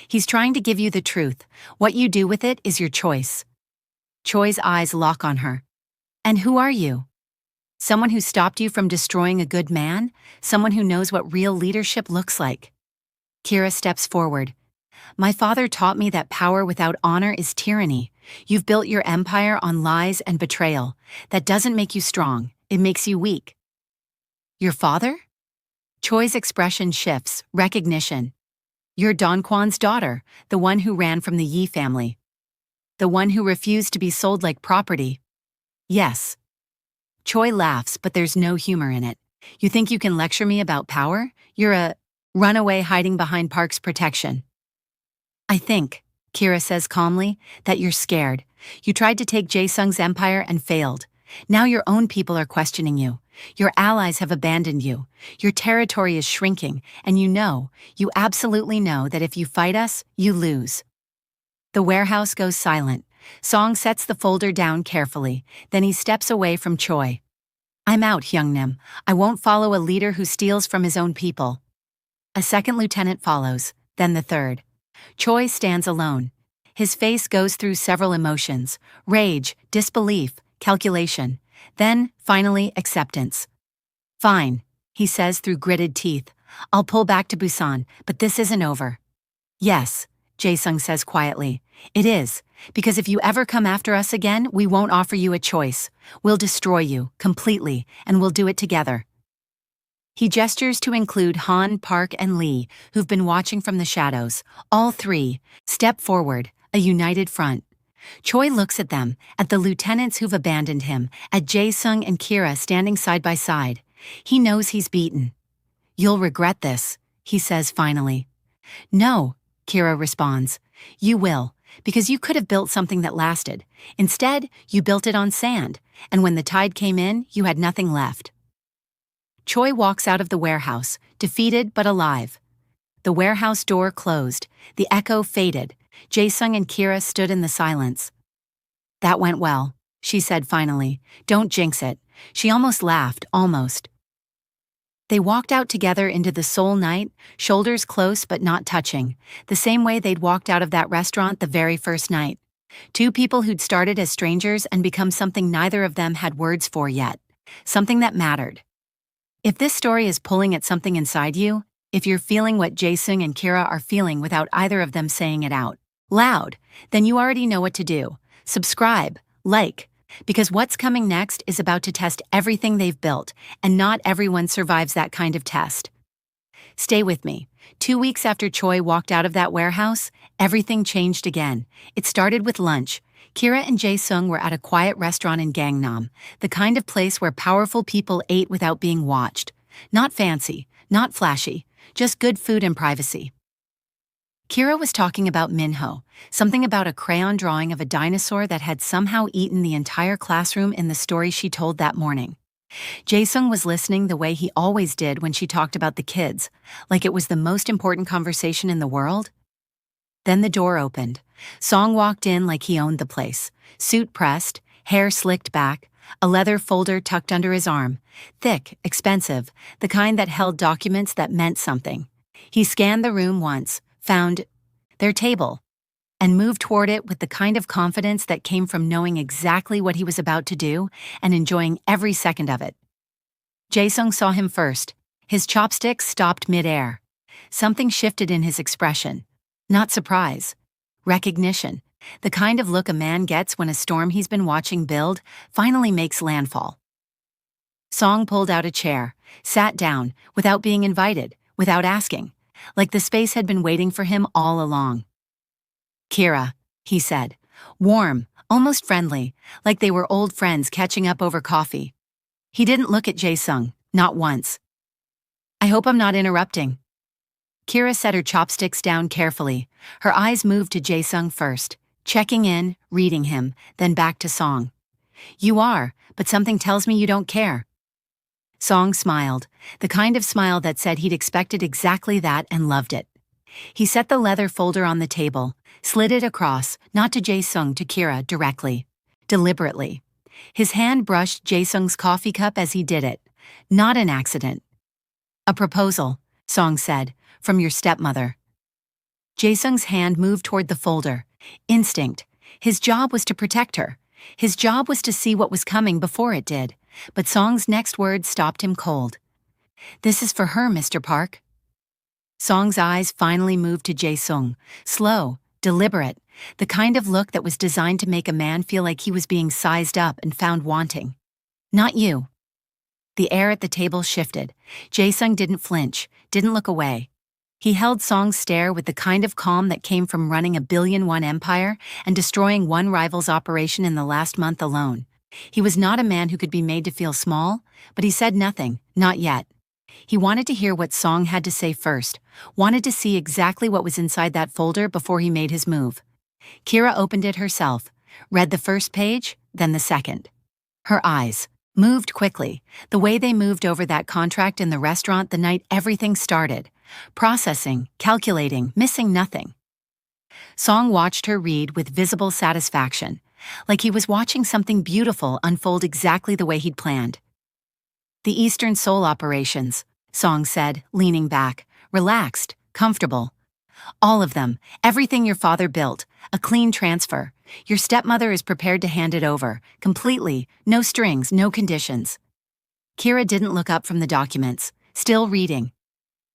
He's trying to give you the truth. What you do with it is your choice. Choi's eyes lock on her. And who are you? Someone who stopped you from destroying a good man? Someone who knows what real leadership looks like? Kira steps forward. My father taught me that power without honor is tyranny. You've built your empire on lies and betrayal. That doesn't make you strong. It makes you weak. Your father? Choi's expression shifts, recognition. You're Don Kwan's daughter, the one who ran from the Yi family. The one who refused to be sold like property. Yes. Choi laughs, but there's no humor in it. You think you can lecture me about power? You're a runaway hiding behind Park's protection. I think, Kira says calmly, that you're scared. You tried to take Jaesung's empire and failed. Now your own people are questioning you. Your allies have abandoned you. Your territory is shrinking, and you absolutely know that if you fight us, you lose. The warehouse goes silent. Song sets the folder down carefully, then he steps away from Choi. I'm out, Hyungnim. I won't follow a leader who steals from his own people. A second lieutenant follows, then the third. Choi stands alone. His face goes through several emotions: rage, disbelief, calculation, then, finally, acceptance. Fine, he says through gritted teeth. I'll pull back to Busan, but this isn't over. Yes, Jaesung says quietly. It is, because if you ever come after us again, we won't offer you a choice. We'll destroy you, completely, and we'll do it together. He gestures to include Han, Park, and Lee, who've been watching from the shadows. All three step forward, a united front. Choi looks at them, at the lieutenants who've abandoned him, at Jaesung and Kira standing side by side. He knows he's beaten. You'll regret this, he says finally. No, Kira responds. You will, because you could have built something that lasted. Instead, you built it on sand, and when the tide came in, you had nothing left. Choi walks out of the warehouse, defeated but alive. The warehouse door closed, the echo faded. Jaesung and Kira stood in the silence. That went well, she said finally. Don't jinx it. She almost laughed, almost. They walked out together into the Seoul night, shoulders close but not touching, the same way they'd walked out of that restaurant the very first night. Two people who'd started as strangers and become something neither of them had words for yet. Something that mattered. If this story is pulling at something inside you, if you're feeling what Jaesung and Kira are feeling without either of them saying it out loud, then you already know what to do. Subscribe, like, because what's coming next is about to test everything they've built, and not everyone survives that kind of test. Stay with me. 2 weeks after Choi walked out of that warehouse, everything changed again. It started with lunch. Kira and Jaesung were at a quiet restaurant in Gangnam, the kind of place where powerful people ate without being watched. Not fancy, not flashy, just good food and privacy. Kira was talking about Minho, something about a crayon drawing of a dinosaur that had somehow eaten the entire classroom in the story she told that morning. Jaesung was listening the way he always did when she talked about the kids, like it was the most important conversation in the world. Then the door opened. Song walked in like he owned the place, suit pressed, hair slicked back, a leather folder tucked under his arm, thick, expensive, the kind that held documents that meant something. He scanned the room once, found their table, and moved toward it with the kind of confidence that came from knowing exactly what he was about to do and enjoying every second of it. Jaesung saw him first. His chopsticks stopped mid-air. Something shifted in his expression. Not surprise. Recognition. The kind of look a man gets when a storm he's been watching build finally makes landfall. Song pulled out a chair, sat down, without being invited, without asking, like the space had been waiting for him all along. Kira, he said, warm, almost friendly, like they were old friends catching up over coffee. He didn't look at Jaesung, not once. I hope I'm not interrupting. Kira set her chopsticks down carefully. Her eyes moved to Jaesung first, checking in, reading him, then back to Song. You are, but something tells me you don't care. Song smiled, the kind of smile that said he'd expected exactly that and loved it. He set the leather folder on the table, slid it across, not to Jaesung, to Kira directly, deliberately. His hand brushed Jaesung's coffee cup as he did it. Not an accident. A proposal, Song said, from your stepmother. Jaesung's hand moved toward the folder. Instinct. His job was to protect her. His job was to see what was coming before it did. But Song's next word stopped him cold. This is for her, Mr. Park. Song's eyes finally moved to Jaesung, slow, deliberate, the kind of look that was designed to make a man feel like he was being sized up and found wanting. Not you. The air at the table shifted. Jaesung didn't flinch, didn't look away. He held Song's stare with the kind of calm that came from running a billion-won empire and destroying one rival's operation in the last month alone. He was not a man who could be made to feel small, but he said nothing, not yet. He wanted to hear what Song had to say first, wanted to see exactly what was inside that folder before he made his move. Kira opened it herself, read the first page, then the second. Her eyes moved quickly, the way they moved over that contract in the restaurant the night everything started, processing, calculating, missing nothing. Song watched her read with visible satisfaction, like he was watching something beautiful unfold exactly the way he'd planned. The Eastern Seoul operations, Song said, leaning back, relaxed, comfortable. All of them, everything your father built, a clean transfer. Your stepmother is prepared to hand it over, completely, no strings, no conditions. Kira didn't look up from the documents, still reading.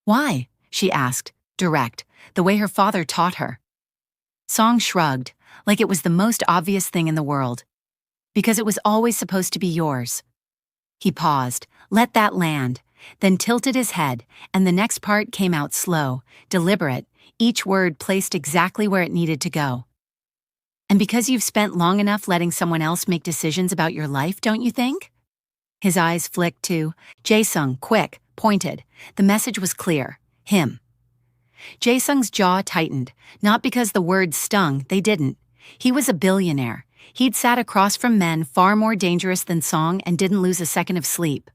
Why? She asked, direct, the way her father taught her. Song shrugged, like it was the most obvious thing in the world. Because it was always supposed to be yours. He paused, let that land, then tilted his head, and the next part came out slow, deliberate, each word placed exactly where it needed to go. And because you've spent long enough letting someone else make decisions about your life, don't you think? His eyes flicked to Jaesung, quick, pointed. The message was clear. Him. Jaesung's jaw tightened, not because the words stung, they didn't. He was a billionaire. He'd sat across from men far more dangerous than Song and didn't lose a second of sleep.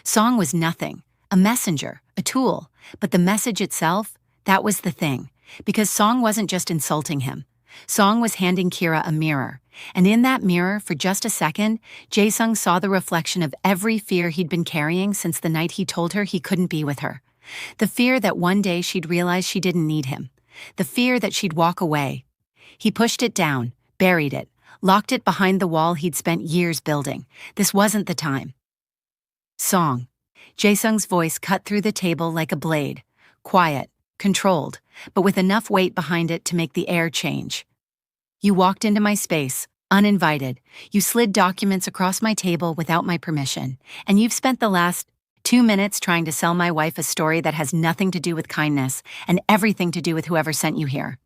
Song was nothing, a messenger, a tool, but the message itself, that was the thing, because Song wasn't just insulting him. Song was handing Kira a mirror, and in that mirror, for just a second, Jaesung saw the reflection of every fear he'd been carrying since the night he told her he couldn't be with her. The fear that one day she'd realize she didn't need him. The fear that she'd walk away. He pushed it down, buried it, locked it behind the wall he'd spent years building. This wasn't the time. Song. Jaesung's voice cut through the table like a blade. Quiet, controlled, but with enough weight behind it to make the air change. You walked into my space, uninvited. You slid documents across my table without my permission. And you've spent the last 2 minutes trying to sell my wife a story that has nothing to do with kindness and everything to do with whoever sent you here.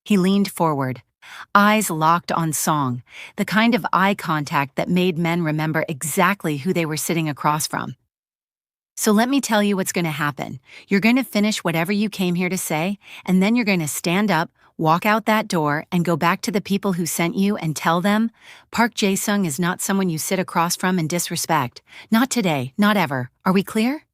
He leaned forward, eyes locked on Song, the kind of eye contact that made men remember exactly who they were sitting across from. So let me tell you what's going to happen. You're going to finish whatever you came here to say, and then you're going to stand up, walk out that door, and go back to the people who sent you and tell them, Park Jaesung is not someone you sit across from and disrespect. Not today, not ever. Are we clear?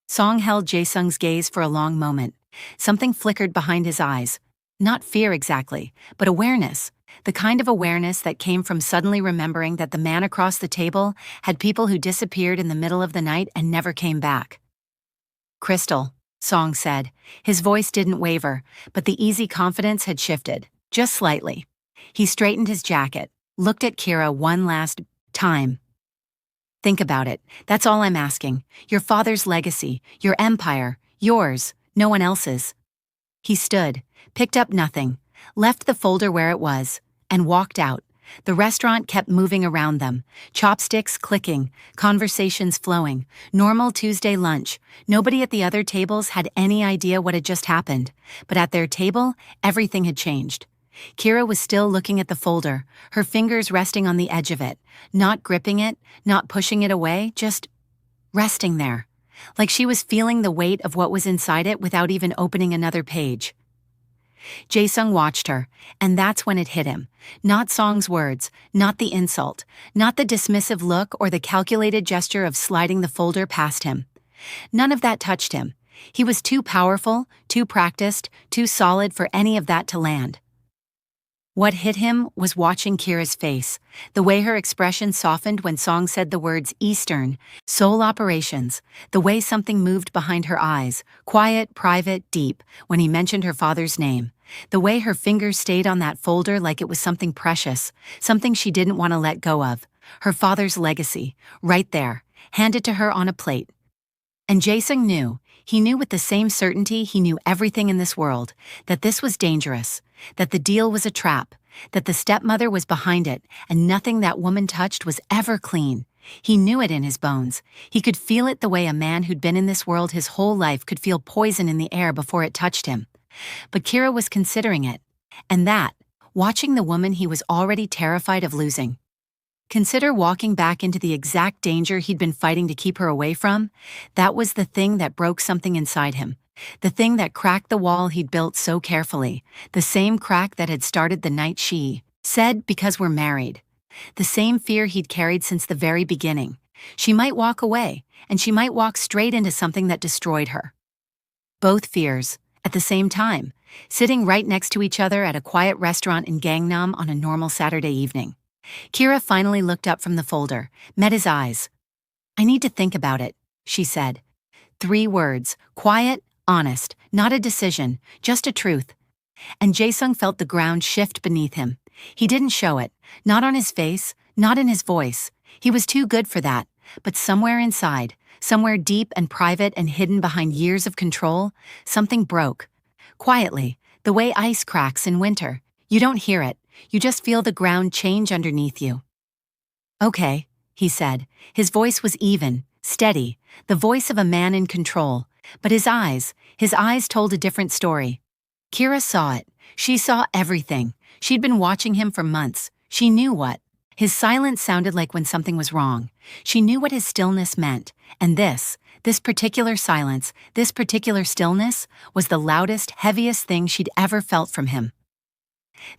Song held Jaesung's gaze for a long moment. Something flickered behind his eyes. Not fear exactly, but awareness. The kind of awareness that came from suddenly remembering that the man across the table had people who disappeared in the middle of the night and never came back. Crystal, Song said. His voice didn't waver, but the easy confidence had shifted, just slightly. He straightened his jacket, looked at Kira one last time. Think about it. That's all I'm asking. Your father's legacy, your empire, yours, no one else's. He stood, picked up nothing, left the folder where it was, and walked out. The restaurant kept moving around them, chopsticks clicking, conversations flowing, normal Tuesday lunch. Nobody at the other tables had any idea what had just happened, but at their table, everything had changed. Kira was still looking at the folder, her fingers resting on the edge of it, not gripping it, not pushing it away, just resting there, like she was feeling the weight of what was inside it without even opening another page. Jaesung watched her, and that's when it hit him. Not Song's words, not the insult, not the dismissive look or the calculated gesture of sliding the folder past him. None of that touched him. He was too powerful, too practiced, too solid for any of that to land. What hit him was watching Kira's face, the way her expression softened when Song said the words Eastern, Seoul operations, the way something moved behind her eyes, quiet, private, deep, when he mentioned her father's name, the way her fingers stayed on that folder like it was something precious, something she didn't want to let go of, her father's legacy, right there, handed to her on a plate. And Jaesung knew. He knew with the same certainty he knew everything in this world, that this was dangerous, that the deal was a trap, that the stepmother was behind it, and nothing that woman touched was ever clean. He knew it in his bones. He could feel it the way a man who'd been in this world his whole life could feel poison in the air before it touched him. But Kira was considering it, and that, watching the woman he was already terrified of losing. Consider walking back into the exact danger he'd been fighting to keep her away from. That was the thing that broke something inside him. The thing that cracked the wall he'd built so carefully. The same crack that had started the night she said, because we're married. The same fear he'd carried since the very beginning. She might walk away, and she might walk straight into something that destroyed her. Both fears, at the same time, sitting right next to each other at a quiet restaurant in Gangnam on a normal Saturday evening. Kira finally looked up from the folder, met his eyes. I need to think about it, she said. 3 words, quiet, honest, not a decision, just a truth. And Jaesung felt the ground shift beneath him. He didn't show it, not on his face, not in his voice. He was too good for that, but somewhere inside, somewhere deep and private and hidden behind years of control, something broke. Quietly, the way ice cracks in winter. You don't hear it, you just feel the ground change underneath you. Okay, he said. His voice was even, steady, the voice of a man in control. But his eyes told a different story. Kira saw it. She saw everything. She'd been watching him for months. She knew what. His silence sounded like when something was wrong. She knew what his stillness meant. And this particular silence, this particular stillness, was the loudest, heaviest thing she'd ever felt from him.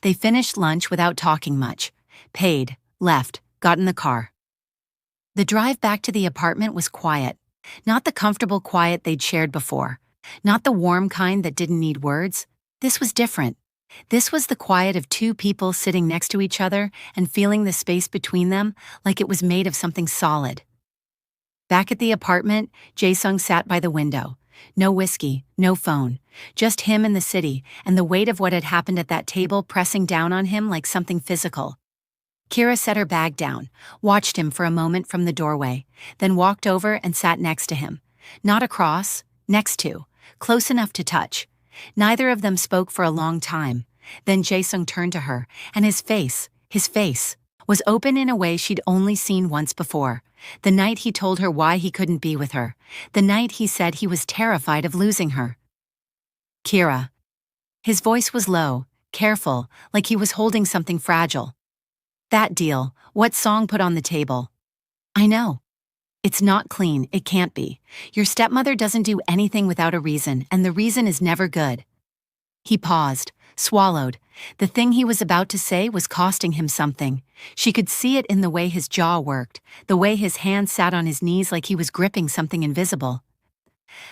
They finished lunch without talking much. Paid, left, got in the car. The drive back to the apartment was quiet. Not the comfortable quiet they'd shared before. Not the warm kind that didn't need words. This was different. This was the quiet of two people sitting next to each other and feeling the space between them like it was made of something solid. Back at the apartment, Jaesung sat by the window. No whiskey, no phone. Just him and the city, and the weight of what had happened at that table pressing down on him like something physical. Kira set her bag down, watched him for a moment from the doorway, then walked over and sat next to him. Not across, next to, close enough to touch. Neither of them spoke for a long time. Then Jaesung turned to her, and his face, was open in a way she'd only seen once before. The night he told her why he couldn't be with her. The night he said he was terrified of losing her. Kira. His voice was low, careful, like he was holding something fragile. That deal, what Song put on the table. I know. It's not clean, it can't be. Your stepmother doesn't do anything without a reason, and the reason is never good. He paused, swallowed. The thing he was about to say was costing him something. She could see it in the way his jaw worked, the way his hand sat on his knees like he was gripping something invisible.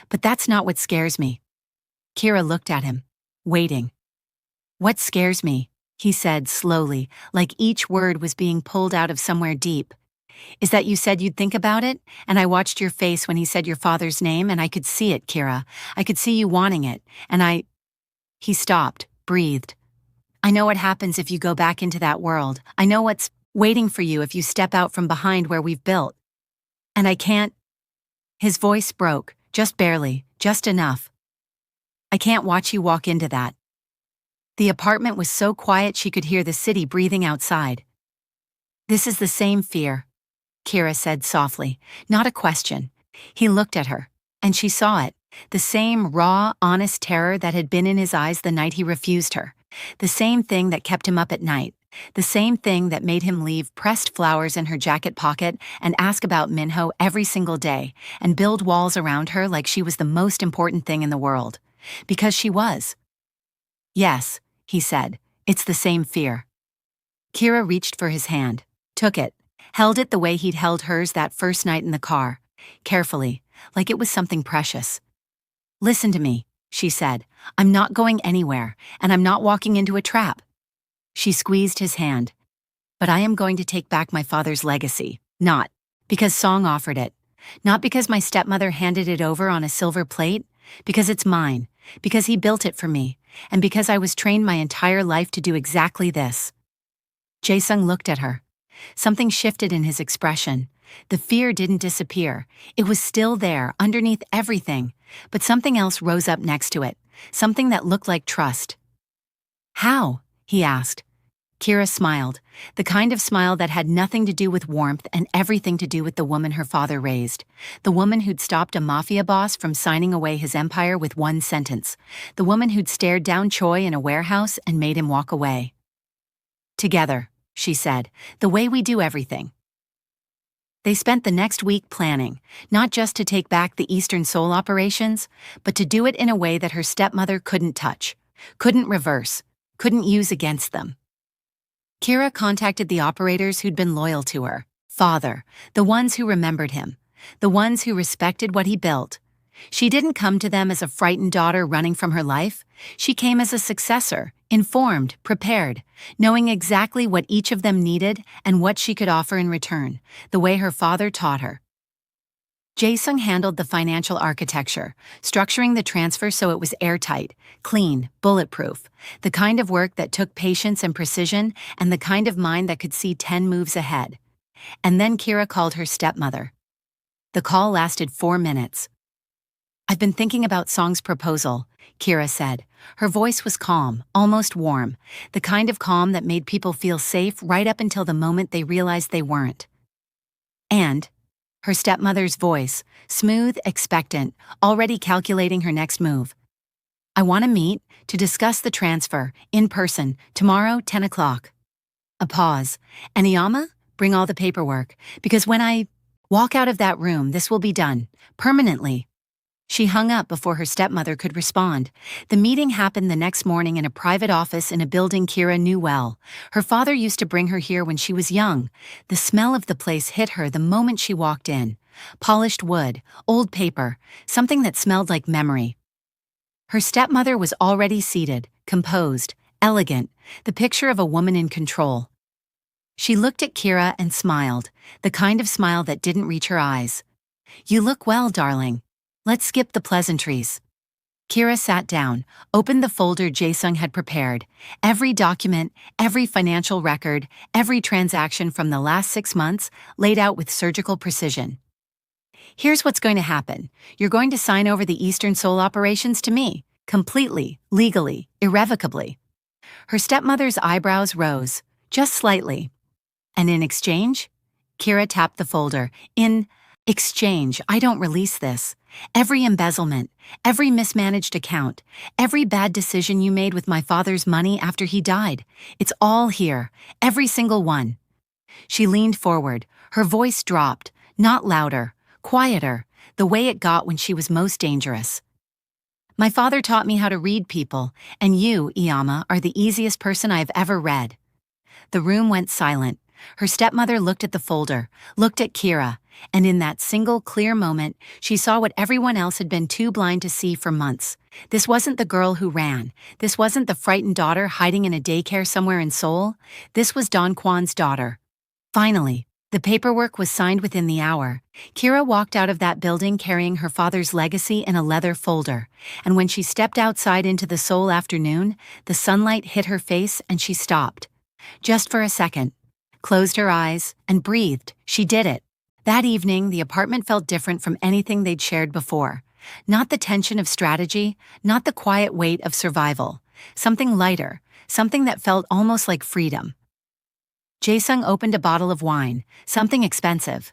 But that's not what scares me. Kira looked at him, waiting. What scares me, he said slowly, like each word was being pulled out of somewhere deep, is that you said you'd think about it, and I watched your face when he said your father's name, and I could see it, Kira. I could see you wanting it, and He stopped, breathed. I know what happens if you go back into that world. I know what's waiting for you if you step out from behind where we've built. And I can't. His voice broke, just barely, just enough. I can't watch you walk into that. The apartment was so quiet she could hear the city breathing outside. This is the same fear, Kira said softly, not a question. He looked at her, and she saw it, the same raw, honest terror that had been in his eyes the night he refused her, the same thing that kept him up at night, the same thing that made him leave pressed flowers in her jacket pocket and ask about Minho every single day and build walls around her like she was the most important thing in the world. Because she was. Yes, he said, it's the same fear. Kira reached for his hand, took it, held it the way he'd held hers that first night in the car, carefully, like it was something precious. Listen to me, she said. I'm not going anywhere, and I'm not walking into a trap. She squeezed his hand. But I am going to take back my father's legacy, not because Song offered it, not because my stepmother handed it over on a silver plate, because it's mine, because he built it for me, and because I was trained my entire life to do exactly this. Jaesung looked at her. Something shifted in his expression. The fear didn't disappear. It was still there, underneath everything, but something else rose up next to it, something that looked like trust. How? He asked. Kira smiled, the kind of smile that had nothing to do with warmth and everything to do with the woman her father raised, the woman who'd stopped a mafia boss from signing away his empire with one sentence, the woman who'd stared down Choi in a warehouse and made him walk away. Together, she said, the way we do everything. They spent the next week planning, not just to take back the Eastern Seoul operations, but to do it in a way that her stepmother couldn't touch, couldn't reverse, couldn't use against them. Kira contacted the operators who'd been loyal to her, father, the ones who remembered him, the ones who respected what he built. She didn't come to them as a frightened daughter running from her life. She came as a successor, informed, prepared, knowing exactly what each of them needed and what she could offer in return, the way her father taught her. Jaesung handled the financial architecture, structuring the transfer so it was airtight, clean, bulletproof, the kind of work that took patience and precision, and the kind of mind that could see 10 moves ahead. And then Kira called her stepmother. The call lasted 4 minutes. "I've been thinking about Song's proposal," Kira said. Her voice was calm, almost warm, the kind of calm that made people feel safe right up until the moment they realized they weren't. And her stepmother's voice, smooth, expectant, already calculating her next move. "I want to meet, to discuss the transfer, in person, tomorrow, 10 o'clock. A pause. "And Iyama, bring all the paperwork, because when I walk out of that room, this will be done, permanently." She hung up before her stepmother could respond. The meeting happened the next morning in a private office in a building Kira knew well. Her father used to bring her here when she was young. The smell of the place hit her the moment she walked in. Polished wood, old paper, something that smelled like memory. Her stepmother was already seated, composed, elegant, the picture of a woman in control. She looked at Kira and smiled, the kind of smile that didn't reach her eyes. "You look well, darling. Let's skip the pleasantries." Kira sat down, opened the folder Jaesung had prepared. Every document, every financial record, every transaction from the last 6 months laid out with surgical precision. "Here's what's going to happen. You're going to sign over the Eastern Seoul operations to me, completely, legally, irrevocably." Her stepmother's eyebrows rose, just slightly. "And in exchange?" Kira tapped the folder. "In exchange, I don't release this. Every embezzlement, every mismanaged account, every bad decision you made with my father's money after he died, it's all here, every single one." She leaned forward, her voice dropped, not louder, quieter, the way it got when she was most dangerous. "My father taught me how to read people, and you, Iyama, are the easiest person I've ever read." The room went silent. Her stepmother looked at the folder, looked at Kira, and in that single clear moment, she saw what everyone else had been too blind to see for months. This wasn't the girl who ran. This wasn't the frightened daughter hiding in a daycare somewhere in Seoul. This was Don Kwan's daughter. Finally, the paperwork was signed within the hour. Kira walked out of that building carrying her father's legacy in a leather folder, and when she stepped outside into the Seoul afternoon, the sunlight hit her face and she stopped. Just for a second. Closed her eyes, and breathed. She did it. That evening, the apartment felt different from anything they'd shared before. Not the tension of strategy, not the quiet weight of survival. Something lighter, something that felt almost like freedom. Jaesung opened a bottle of wine, something expensive.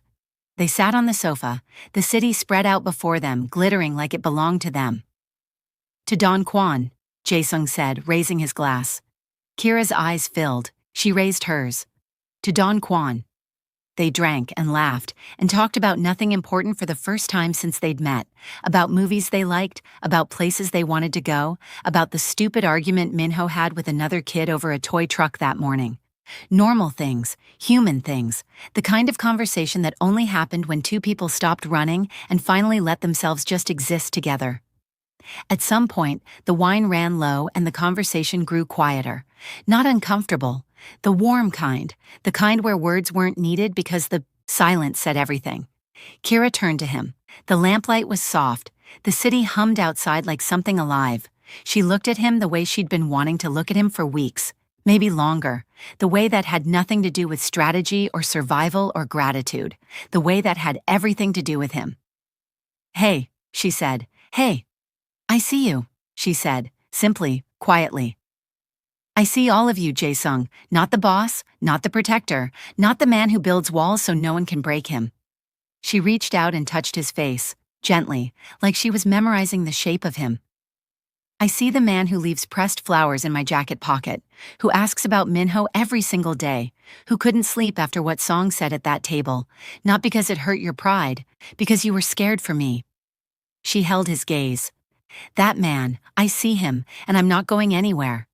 They sat on the sofa, the city spread out before them, glittering like it belonged to them. "To Don Kwan," Jaesung said, raising his glass. Kira's eyes filled. She raised hers. "To Don Kwan." They drank and laughed and talked about nothing important for the first time since they'd met, about movies they liked, about places they wanted to go, about the stupid argument Minho had with another kid over a toy truck that morning. Normal things, human things, the kind of conversation that only happened when two people stopped running and finally let themselves just exist together. At some point, the wine ran low and the conversation grew quieter. Not uncomfortable, the warm kind, the kind where words weren't needed because the silence said everything. Kira turned to him. The lamplight was soft. The city hummed outside like something alive. She looked at him the way she'd been wanting to look at him for weeks, maybe longer, the way that had nothing to do with strategy or survival or gratitude, the way that had everything to do with him. "Hey," she said. "Hey." "I see you," she said, simply, quietly. "I see all of you, Jaesung, not the boss, not the protector, not the man who builds walls so no one can break him." She reached out and touched his face, gently, like she was memorizing the shape of him. "I see the man who leaves pressed flowers in my jacket pocket, who asks about Minho every single day, who couldn't sleep after what Song said at that table, not because it hurt your pride, because you were scared for me." She held his gaze. "That man, I see him, and I'm not going anywhere."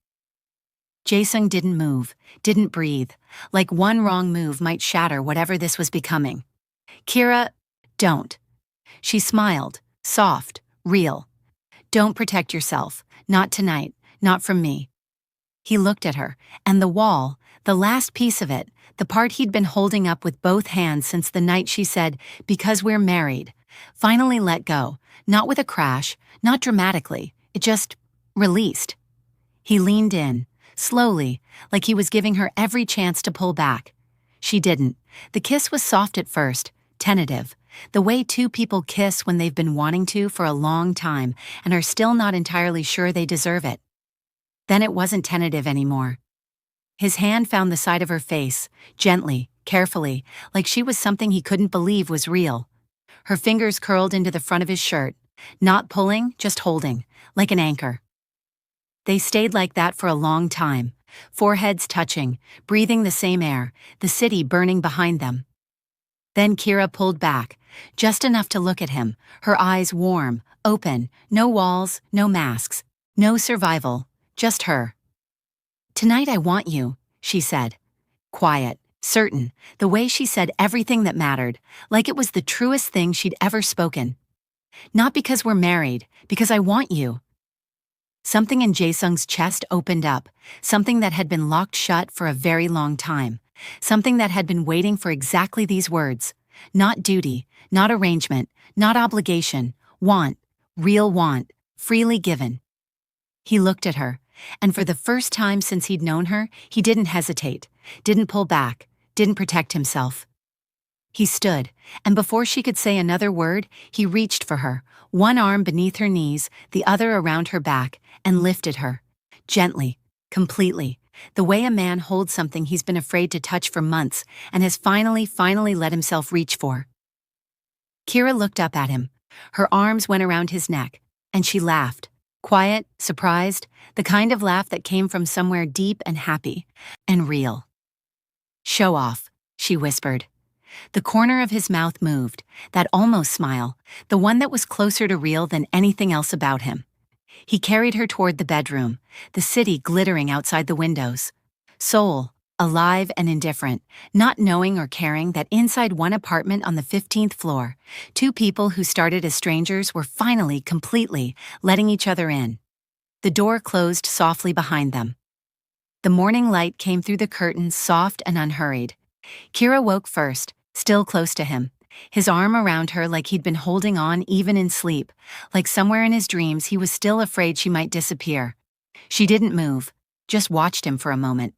Jaesung didn't move, didn't breathe, like one wrong move might shatter whatever this was becoming. "Kira, don't." She smiled, soft, real. "Don't protect yourself, not tonight, not from me." He looked at her, and the wall, the last piece of it, the part he'd been holding up with both hands since the night she said, "Because we're married," Finally let go, not with a crash, not dramatically, it just released. He leaned in, slowly, like he was giving her every chance to pull back. She didn't. The kiss was soft at first, tentative, the way two people kiss when they've been wanting to for a long time and are still not entirely sure they deserve it. Then it wasn't tentative anymore. His hand found the side of her face, gently, carefully, like she was something he couldn't believe was real. Her fingers curled into the front of his shirt, not pulling, just holding, like an anchor. They stayed like that for a long time, foreheads touching, breathing the same air, the city burning behind them. Then Kira pulled back, just enough to look at him, her eyes warm, open, no walls, no masks, no survival, just her. "Tonight I want you," she said. Quiet, certain, the way she said everything that mattered, like it was the truest thing she'd ever spoken. "Not because we're married, because I want you." Something in Jaesung's chest opened up, something that had been locked shut for a very long time, something that had been waiting for exactly these words. Not duty, not arrangement, not obligation, want, real want, freely given. He looked at her, and for the first time since he'd known her, he didn't hesitate, didn't pull back, didn't protect himself. He stood, and before she could say another word, he reached for her, one arm beneath her knees, the other around her back, and lifted her. Gently, completely, the way a man holds something he's been afraid to touch for months and has finally let himself reach for. Kira looked up at him. Her arms went around his neck, and she laughed. Quiet, surprised, the kind of laugh that came from somewhere deep and happy, and real. "Show off," she whispered. The corner of his mouth moved, that almost smile, the one that was closer to real than anything else about him. He carried her toward the bedroom, the city glittering outside the windows. Seoul, alive and indifferent, not knowing or caring that inside one apartment on the 15th floor, two people who started as strangers were finally completely letting each other in. The door closed softly behind them. The morning light came through the curtains soft and unhurried. Kira woke first, still close to him, his arm around her like he'd been holding on even in sleep, like somewhere in his dreams he was still afraid she might disappear. She didn't move, just watched him for a moment.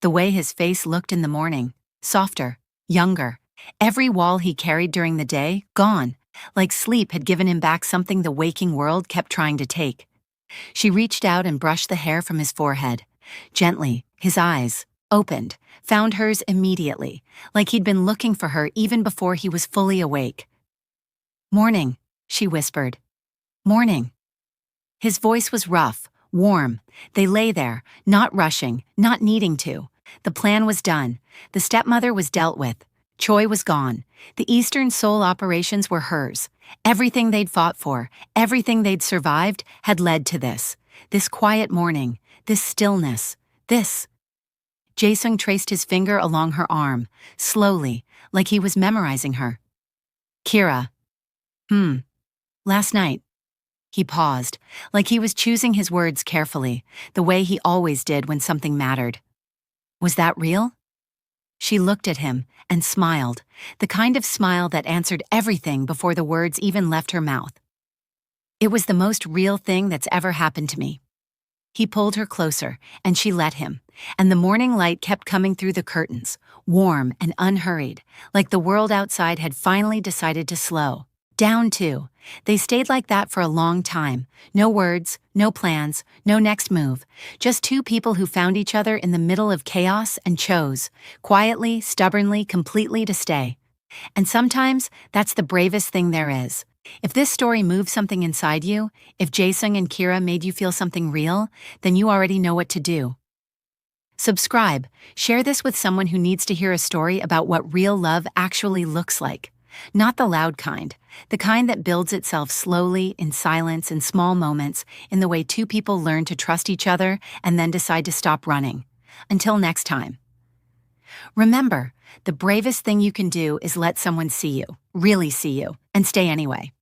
The way his face looked in the morning, softer, younger, every wall he carried during the day, gone, like sleep had given him back something the waking world kept trying to take. She reached out and brushed the hair from his forehead. Gently, his eyes, opened, found hers immediately, like he'd been looking for her even before he was fully awake. "Morning," she whispered. "Morning." His voice was rough, warm. They lay there, not rushing, not needing to. The plan was done. The stepmother was dealt with. Choi was gone. The Eastern Seoul operations were hers. Everything they'd fought for, everything they'd survived, had led to this. This quiet morning, this stillness, this. Jaesung traced his finger along her arm, slowly, like he was memorizing her. "Kira. Last night." He paused, like he was choosing his words carefully, the way he always did when something mattered. "Was that real?" She looked at him and smiled, the kind of smile that answered everything before the words even left her mouth. "It was the most real thing that's ever happened to me." He pulled her closer, and she let him, and the morning light kept coming through the curtains, warm and unhurried, like the world outside had finally decided to slow down too. They stayed like that for a long time, no words, no plans, no next move, just two people who found each other in the middle of chaos and chose, quietly, stubbornly, completely to stay. And sometimes, that's the bravest thing there is. If this story moved something inside you, if Jaesung and Kira made you feel something real, then you already know what to do. Subscribe, share this with someone who needs to hear a story about what real love actually looks like. Not the loud kind, the kind that builds itself slowly, in silence, in small moments, in the way two people learn to trust each other and then decide to stop running. Until next time. Remember, the bravest thing you can do is let someone see you, really see you, and stay anyway.